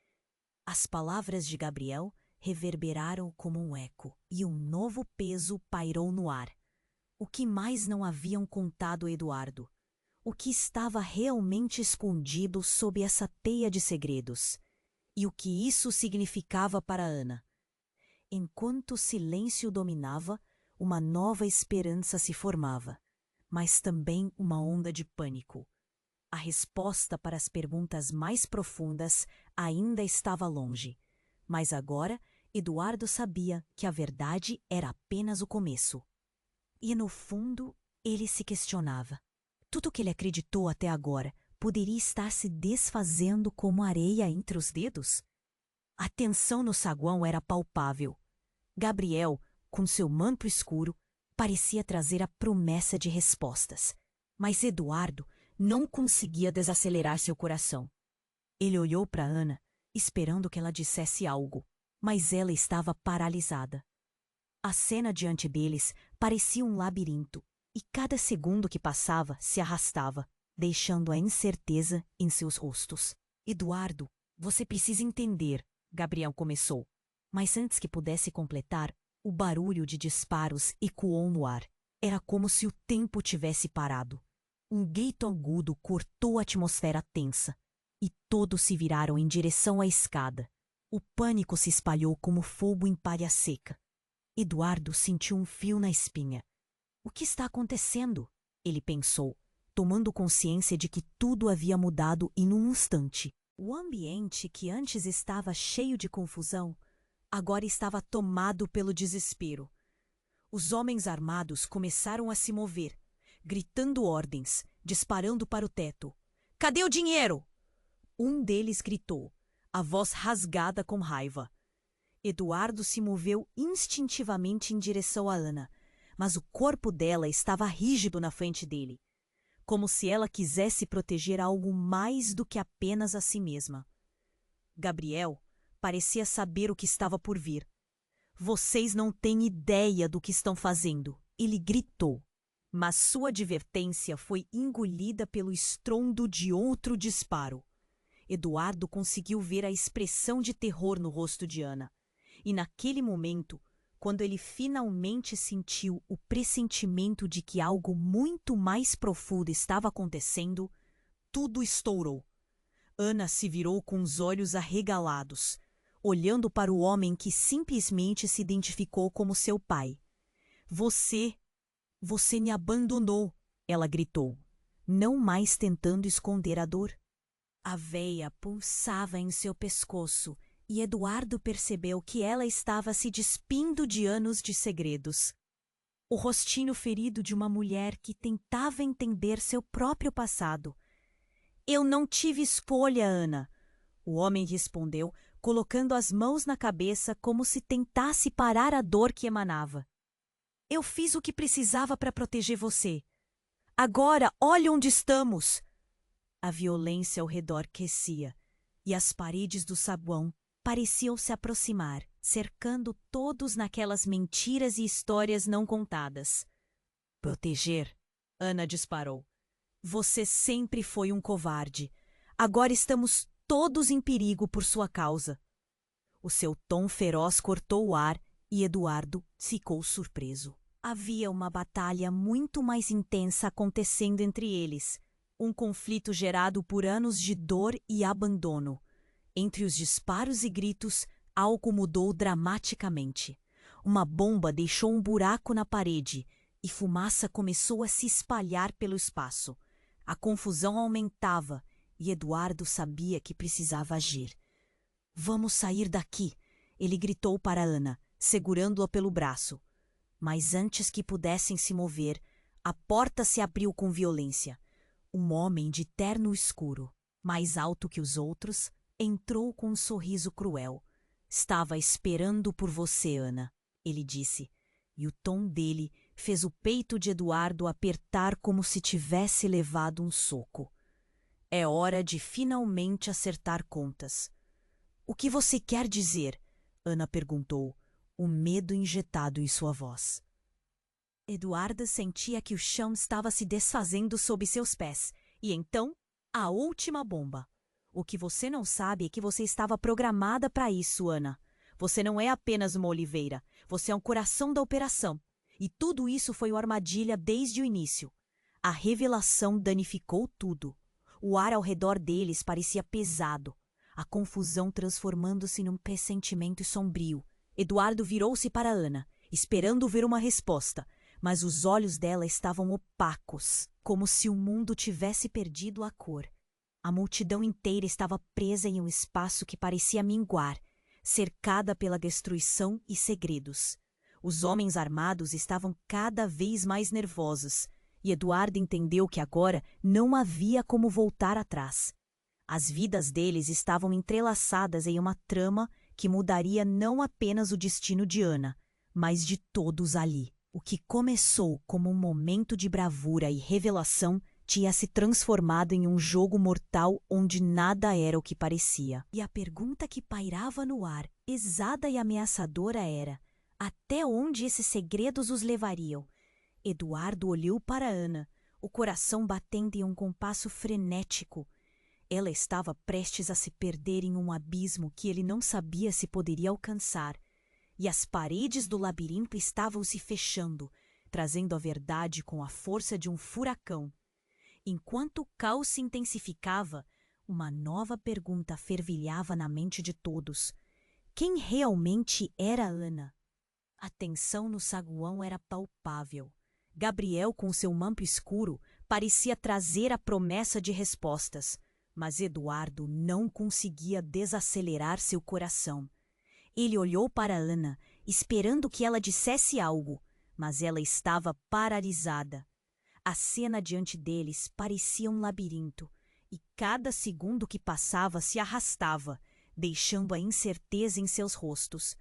As palavras de Gabriel reverberaram como um eco, e um novo peso pairou no ar. O que mais não haviam contado a Eduardo? O que estava realmente escondido sob essa teia de segredos? E o que isso significava para Ana? Enquanto o silêncio dominava, uma nova esperança se formava, mas também uma onda de pânico. A resposta para as perguntas mais profundas ainda estava longe, mas agora Eduardo sabia que a verdade era apenas o começo. E no fundo, ele se questionava. Tudo que ele acreditou até agora poderia estar se desfazendo como areia entre os dedos? A tensão no saguão era palpável. Gabriel, com seu manto escuro, parecia trazer a promessa de respostas. Mas Eduardo não conseguia desacelerar seu coração. Ele olhou para Ana, esperando que ela dissesse algo, mas ela estava paralisada. A cena diante deles parecia um labirinto, e cada segundo que passava se arrastava, deixando a incerteza em seus rostos. Eduardo, você precisa entender, Gabriel começou. Mas antes que pudesse completar, o barulho de disparos ecoou no ar. Era como se o tempo tivesse parado. Um grito agudo cortou a atmosfera tensa, e todos se viraram em direção à escada. O pânico se espalhou como fogo em palha seca. Eduardo sentiu um frio na espinha. O que está acontecendo? Ele pensou, tomando consciência de que tudo havia mudado em um instante. O ambiente, que antes estava cheio de confusão, agora estava tomado pelo desespero. Os homens armados começaram a se mover, gritando ordens, disparando para o teto. Cadê o dinheiro? Um deles gritou, a voz rasgada com raiva. Eduardo se moveu instintivamente em direção a Ana, mas o corpo dela estava rígido na frente dele, como se ela quisesse proteger algo mais do que apenas a si mesma. Gabriel parecia saber o que estava por vir. Vocês não têm ideia do que estão fazendo, ele gritou. Mas sua advertência foi engolida pelo estrondo de outro disparo. Eduardo conseguiu ver a expressão de terror no rosto de Ana. E naquele momento, quando ele finalmente sentiu o pressentimento de que algo muito mais profundo estava acontecendo, tudo estourou. Ana se virou com os olhos arregalados, olhando para o homem que simplesmente se identificou como seu pai. Você me abandonou, ela gritou, não mais tentando esconder a dor. A veia pulsava em seu pescoço e Eduardo percebeu que ela estava se despindo de anos de segredos. O rostinho ferido de uma mulher que tentava entender seu próprio passado. Eu não tive escolha, Ana, o homem respondeu, colocando as mãos na cabeça como se tentasse parar a dor que emanava. Eu fiz o que precisava para proteger você. Agora, olhe onde estamos! A violência ao redor crescia, e as paredes do saguão pareciam se aproximar, cercando todos naquelas mentiras e histórias não contadas. Proteger? Ana disparou. Você sempre foi um covarde. Agora estamos todos em perigo por sua causa. O seu tom feroz cortou o ar e Eduardo ficou surpreso. Havia uma batalha muito mais intensa acontecendo entre eles, um conflito gerado por anos de dor e abandono. Entre os disparos e gritos, algo mudou dramaticamente. Uma bomba deixou um buraco na parede e fumaça começou a se espalhar pelo espaço. A confusão aumentava e Eduardo sabia que precisava agir. "Vamos sair daqui", ele gritou para Ana, segurando-a pelo braço. Mas antes que pudessem se mover, a porta se abriu com violência. Um homem de terno escuro, mais alto que os outros, entrou com um sorriso cruel. "Estava esperando por você, Ana", ele disse, e o tom dele fez o peito de Eduardo apertar como se tivesse levado um soco. "É hora de finalmente acertar contas." "O que você quer dizer?" Ana perguntou, o medo injetado em sua voz. Eduardo sentia que o chão estava se desfazendo sob seus pés. E então, a última bomba. "O que você não sabe é que você estava programada para isso, Ana. Você não é apenas uma oliveira. Você é um coração da operação. E tudo isso foi uma armadilha desde o início." A revelação danificou tudo. O ar ao redor deles parecia pesado, a confusão transformando-se num pressentimento sombrio. Eduardo virou-se para Ana, esperando ver uma resposta, mas os olhos dela estavam opacos, como se o mundo tivesse perdido a cor. A multidão inteira estava presa em um espaço que parecia minguar, cercada pela destruição e segredos. Os homens armados estavam cada vez mais nervosos, e Eduardo entendeu que agora não havia como voltar atrás. As vidas deles estavam entrelaçadas em uma trama que mudaria não apenas o destino de Ana, mas de todos ali. O que começou como um momento de bravura e revelação tinha se transformado em um jogo mortal onde nada era o que parecia. E a pergunta que pairava no ar, pesada e ameaçadora, era: até onde esses segredos os levariam? Eduardo olhou para Ana, o coração batendo em um compasso frenético. Ela estava prestes a se perder em um abismo que ele não sabia se poderia alcançar. E as paredes do labirinto estavam se fechando, trazendo a verdade com a força de um furacão. Enquanto o caos se intensificava, uma nova pergunta fervilhava na mente de todos. Quem realmente era Ana? A tensão no saguão era palpável. Gabriel, com seu manto escuro, parecia trazer a promessa de respostas, mas Eduardo não conseguia desacelerar seu coração. Ele olhou para Ana, esperando que ela dissesse algo, mas ela estava paralisada. A cena diante deles parecia um labirinto, e cada segundo que passava se arrastava, deixando a incerteza em seus rostos.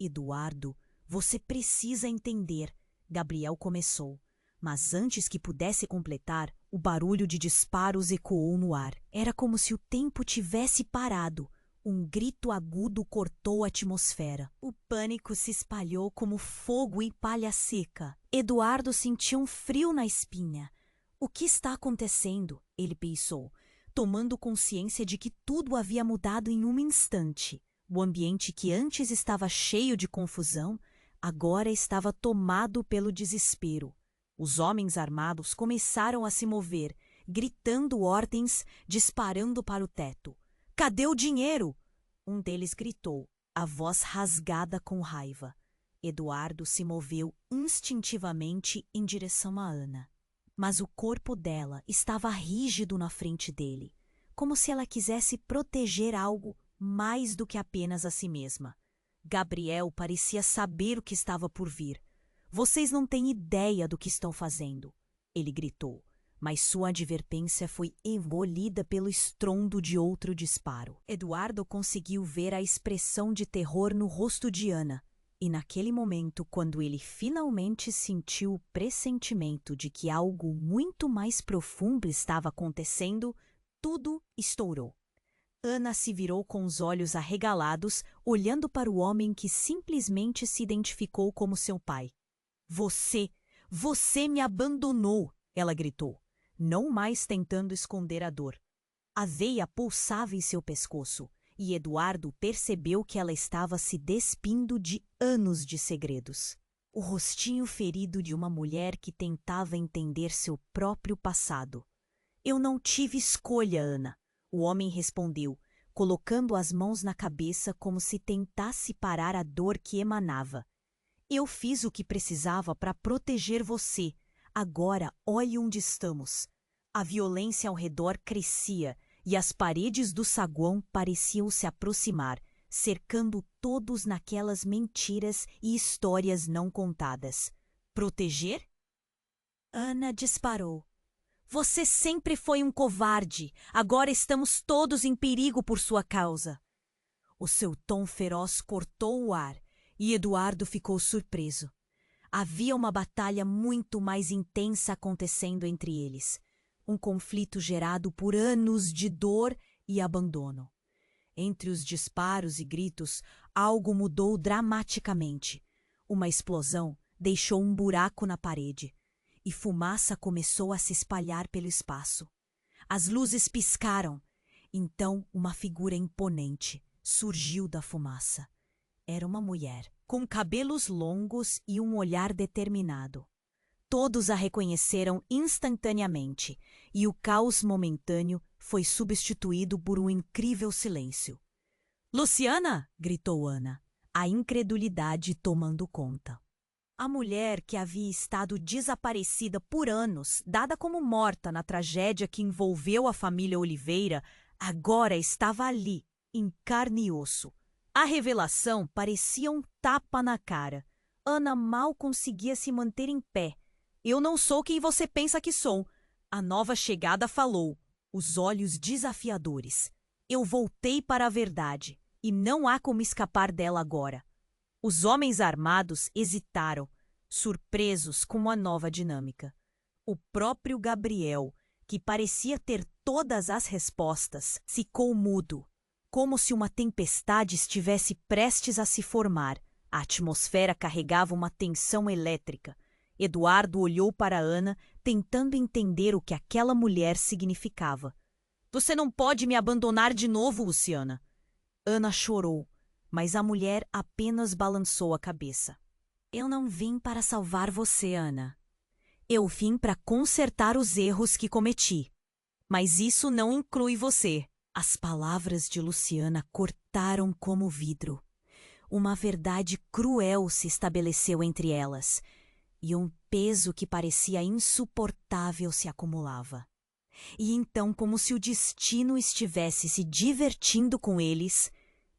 "Eduardo, você precisa entender", Gabriel começou, mas antes que pudesse completar, o barulho de disparos ecoou no ar. Era como se o tempo tivesse parado. Um grito agudo cortou a atmosfera. O pânico se espalhou como fogo em palha seca. Eduardo sentiu um frio na espinha. "O que está acontecendo?" ele pensou, tomando consciência de que tudo havia mudado em um instante. O ambiente que antes estava cheio de confusão, agora estava tomado pelo desespero. Os homens armados começaram a se mover, gritando ordens, disparando para o teto. "Cadê o dinheiro?" um deles gritou, a voz rasgada com raiva. Eduardo se moveu instintivamente em direção a Ana. Mas o corpo dela estava rígido na frente dele, como se ela quisesse proteger algo mais do que apenas a si mesma. Gabriel parecia saber o que estava por vir. "Vocês não têm ideia do que estão fazendo", ele gritou, mas sua advertência foi engolida pelo estrondo de outro disparo. Eduardo conseguiu ver a expressão de terror no rosto de Ana, e naquele momento, quando ele finalmente sentiu o pressentimento de que algo muito mais profundo estava acontecendo, tudo estourou. Ana se virou com os olhos arregalados, olhando para o homem que simplesmente se identificou como seu pai. Você me abandonou!" ela gritou, não mais tentando esconder a dor. A veia pulsava em seu pescoço, e Eduardo percebeu que ela estava se despindo de anos de segredos. O rostinho ferido de uma mulher que tentava entender seu próprio passado. Eu não tive escolha, Ana, o homem respondeu, colocando as mãos na cabeça como se tentasse parar a dor que emanava. Eu fiz o que precisava para proteger você. Agora olhe onde estamos. A violência ao redor crescia e as paredes do saguão pareciam se aproximar, cercando todos naquelas mentiras e histórias não contadas. Proteger? Ana disparou. Você sempre foi um covarde. Agora estamos todos em perigo por sua causa. O seu tom feroz cortou o ar e Eduardo ficou surpreso. Havia uma batalha muito mais intensa acontecendo entre eles. Um conflito gerado por anos de dor e abandono. Entre os disparos e gritos, algo mudou dramaticamente. Uma explosão deixou um buraco na parede e fumaça começou a se espalhar pelo espaço. As luzes piscaram. Então, uma figura imponente surgiu da fumaça. Era uma mulher, com cabelos longos e um olhar determinado. Todos a reconheceram instantaneamente, e o caos momentâneo foi substituído por um incrível silêncio. "Luciana!" gritou Ana, a incredulidade tomando conta. A mulher que havia estado desaparecida por anos, dada como morta na tragédia que envolveu a família Oliveira, agora estava ali, em carne e osso. A revelação parecia um tapa na cara. Ana mal conseguia se manter em pé. "Eu não sou quem você pensa que sou." A nova chegada falou, os olhos desafiadores. "Eu voltei para a verdade, e não há como escapar dela agora." Os homens armados hesitaram, surpresos com a nova dinâmica. O próprio Gabriel, que parecia ter todas as respostas, ficou mudo, como se uma tempestade estivesse prestes a se formar. A atmosfera carregava uma tensão elétrica. Eduardo olhou para Ana, tentando entender o que aquela mulher significava. "Você não pode me abandonar de novo, Luciana." Ana chorou, mas a mulher apenas balançou a cabeça. "Eu não vim para salvar você, Ana. Eu vim para consertar os erros que cometi. Mas isso não inclui você." As palavras de Luciana cortaram como vidro. Uma verdade cruel se estabeleceu entre elas, e um peso que parecia insuportável se acumulava. E então, como se o destino estivesse se divertindo com eles,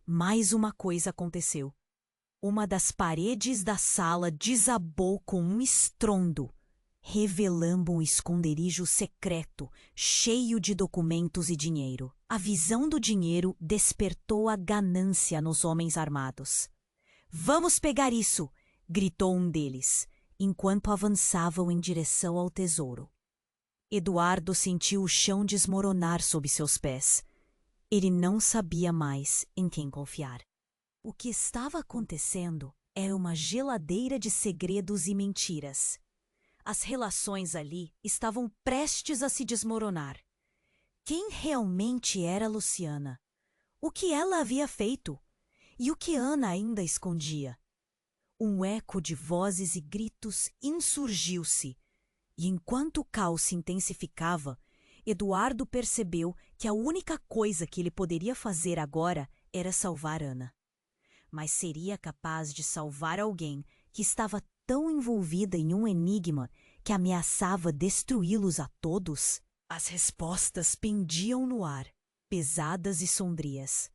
mais uma coisa aconteceu. Uma das paredes da sala desabou com um estrondo, revelando um esconderijo secreto, cheio de documentos e dinheiro. A visão do dinheiro despertou a ganância nos homens armados. "Vamos pegar isso!" gritou um deles, enquanto avançavam em direção ao tesouro. Eduardo sentiu o chão desmoronar sob seus pés. Ele não sabia mais em quem confiar. O que estava acontecendo era uma geladeira de segredos e mentiras. As relações ali estavam prestes a se desmoronar. Quem realmente era Luciana? O que ela havia feito? E o que Ana ainda escondia? Um eco de vozes e gritos insurgiu-se, e enquanto o caos se intensificava, Eduardo percebeu que a única coisa que ele poderia fazer agora era salvar Ana. Mas seria capaz de salvar alguém que estava tão envolvida em um enigma que ameaçava destruí-los a todos? As respostas pendiam no ar, pesadas e sombrias.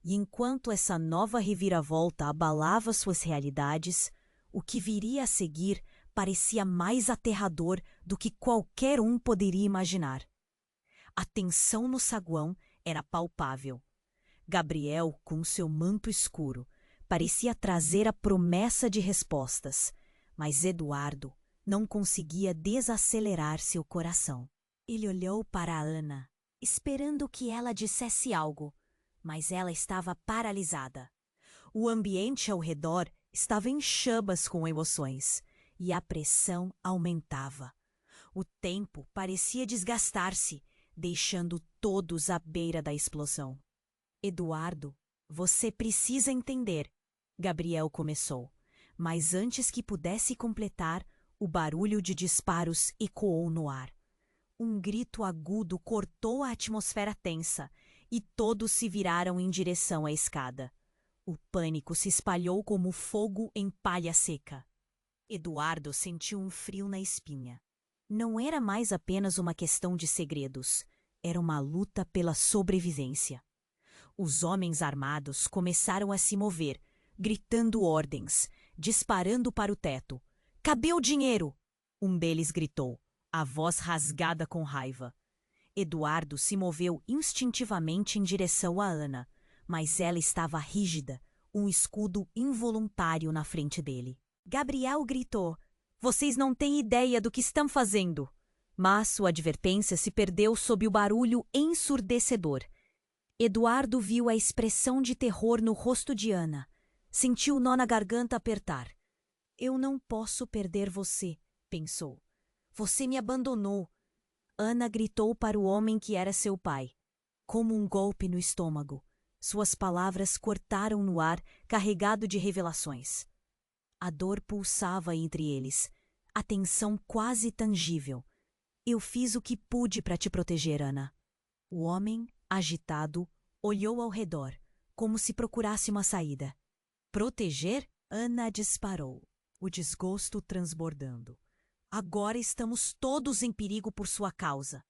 E enquanto essa nova reviravolta abalava suas realidades, o que viria a seguir parecia mais aterrador do que qualquer um poderia imaginar. A tensão no saguão era palpável. Gabriel, com seu manto escuro, parecia trazer a promessa de respostas, mas Eduardo não conseguia desacelerar seu coração. Ele olhou para Ana, esperando que ela dissesse algo, mas ela estava paralisada. O ambiente ao redor estava em chamas com emoções, e a pressão aumentava. O tempo parecia desgastar-se, deixando todos à beira da explosão. Eduardo, você precisa entender. Gabriel começou, mas antes que pudesse completar, o barulho de disparos ecoou no ar. Um grito agudo cortou a atmosfera tensa e todos se viraram em direção à escada. O pânico se espalhou como fogo em palha seca. Eduardo sentiu um frio na espinha. Não era mais apenas uma questão de segredos, era uma luta pela sobrevivência. Os homens armados começaram a se mover, gritando ordens, disparando para o teto. "Cadê o dinheiro?" Um deles gritou, a voz rasgada com raiva. Eduardo se moveu instintivamente em direção a Ana, mas ela estava rígida, um escudo involuntário na frente dele. Gabriel gritou, "Vocês não têm ideia do que estão fazendo." Mas sua advertência se perdeu sob o barulho ensurdecedor. Eduardo viu a expressão de terror no rosto de Ana. Sentiu o nó na garganta apertar. "Eu não posso perder você", pensou. "Você me abandonou." Ana gritou para o homem que era seu pai. Como um golpe no estômago, suas palavras cortaram no ar, carregado de revelações. A dor pulsava entre eles, a tensão quase tangível. "Eu fiz o que pude para te proteger, Ana." O homem, agitado, olhou ao redor, como se procurasse uma saída. "Proteger?" Ana disparou, o desgosto transbordando. "Agora estamos todos em perigo por sua causa."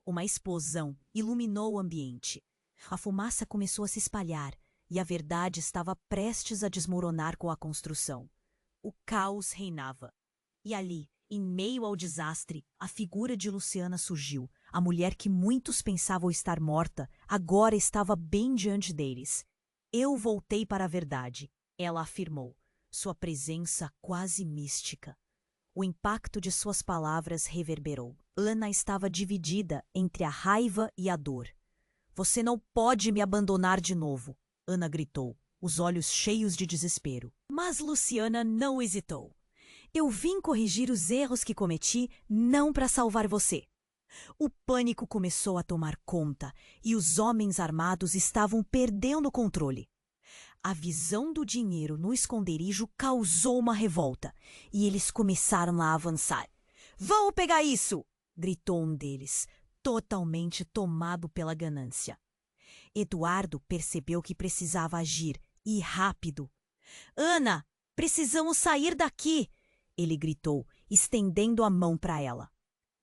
Uma explosão iluminou o ambiente. A fumaça começou a se espalhar e a verdade estava prestes a desmoronar com a construção. O caos reinava. E ali, em meio ao desastre, a figura de Luciana surgiu. A mulher que muitos pensavam estar morta, agora estava bem diante deles. "Eu voltei para a verdade", ela afirmou, sua presença quase mística. O impacto de suas palavras reverberou. Ana estava dividida entre a raiva e a dor. "Você não pode me abandonar de novo", Ana gritou, os olhos cheios de desespero. Mas Luciana não hesitou. "Eu vim corrigir os erros que cometi, não para salvar você." O pânico começou a tomar conta e os homens armados estavam perdendo o controle. A visão do dinheiro no esconderijo causou uma revolta e eles começaram a avançar. "Vamos pegar isso!" gritou um deles, totalmente tomado pela ganância. Eduardo percebeu que precisava agir, e rápido. "Ana, precisamos sair daqui!" ele gritou, estendendo a mão para ela.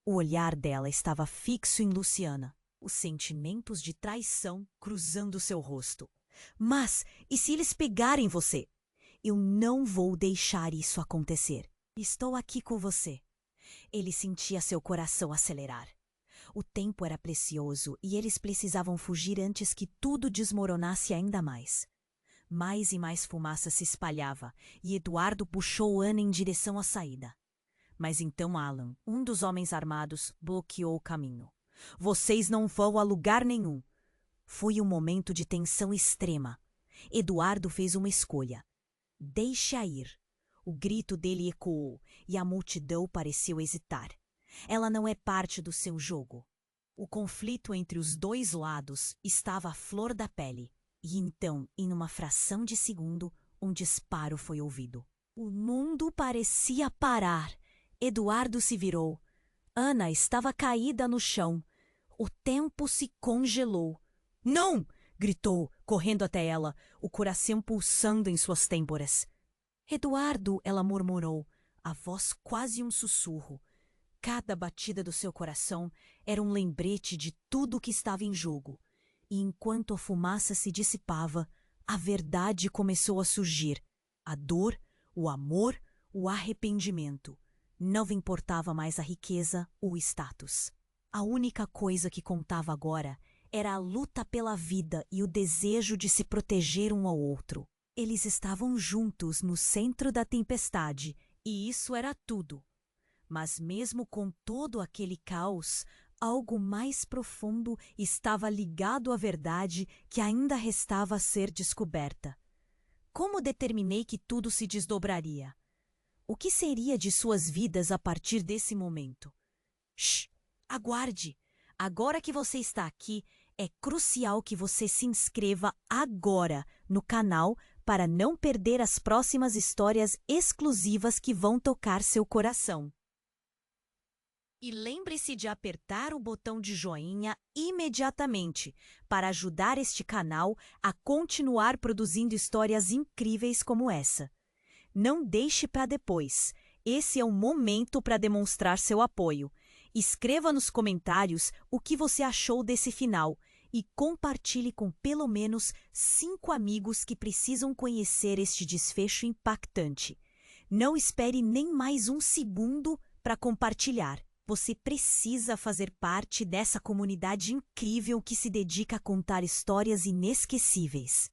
O olhar dela estava fixo em Luciana, os sentimentos de traição cruzando seu rosto. "Mas, e se eles pegarem você?" "Eu não vou deixar isso acontecer. Estou aqui com você." Ele sentia seu coração acelerar. O tempo era precioso e eles precisavam fugir antes que tudo desmoronasse ainda mais. Mais e mais fumaça se espalhava e Eduardo puxou Ana em direção à saída. Mas então Alan, um dos homens armados, bloqueou o caminho. "Vocês não vão a lugar nenhum." Foi um momento de tensão extrema. Eduardo fez uma escolha. "Deixa ir." O grito dele ecoou e a multidão pareceu hesitar. Ela não é parte do seu jogo. O conflito entre os dois lados estava à flor da pele. E então, em uma fração de segundo, um disparo foi ouvido. O mundo parecia parar. Eduardo se virou. Ana estava caída no chão. O tempo se congelou. "Não!" gritou, correndo até ela, o coração pulsando em suas têmporas. "Eduardo", ela murmurou, a voz quase um sussurro. Cada batida do seu coração era um lembrete de tudo o que estava em jogo. E enquanto a fumaça se dissipava, a verdade começou a surgir. A dor, o amor, o arrependimento. Não importava mais a riqueza ou o status. A única coisa que contava agora era a luta pela vida e o desejo de se proteger um ao outro. Eles estavam juntos no centro da tempestade, e isso era tudo. Mas mesmo com todo aquele caos, algo mais profundo estava ligado à verdade que ainda restava a ser descoberta. Como determinei que tudo se desdobraria? O que seria de suas vidas a partir desse momento? Shh! Aguarde! Agora que você está aqui, É crucial que você se inscreva agora no canal para não perder as próximas histórias exclusivas que vão tocar seu coração. E lembre-se de apertar o botão de joinha imediatamente para ajudar este canal a continuar produzindo histórias incríveis como essa. Não deixe para depois. Esse é o momento para demonstrar seu apoio. Escreva nos comentários o que você achou desse final e compartilhe com pelo menos 5 amigos que precisam conhecer este desfecho impactante. Não espere nem mais um segundo para compartilhar. Você precisa fazer parte dessa comunidade incrível que se dedica a contar histórias inesquecíveis.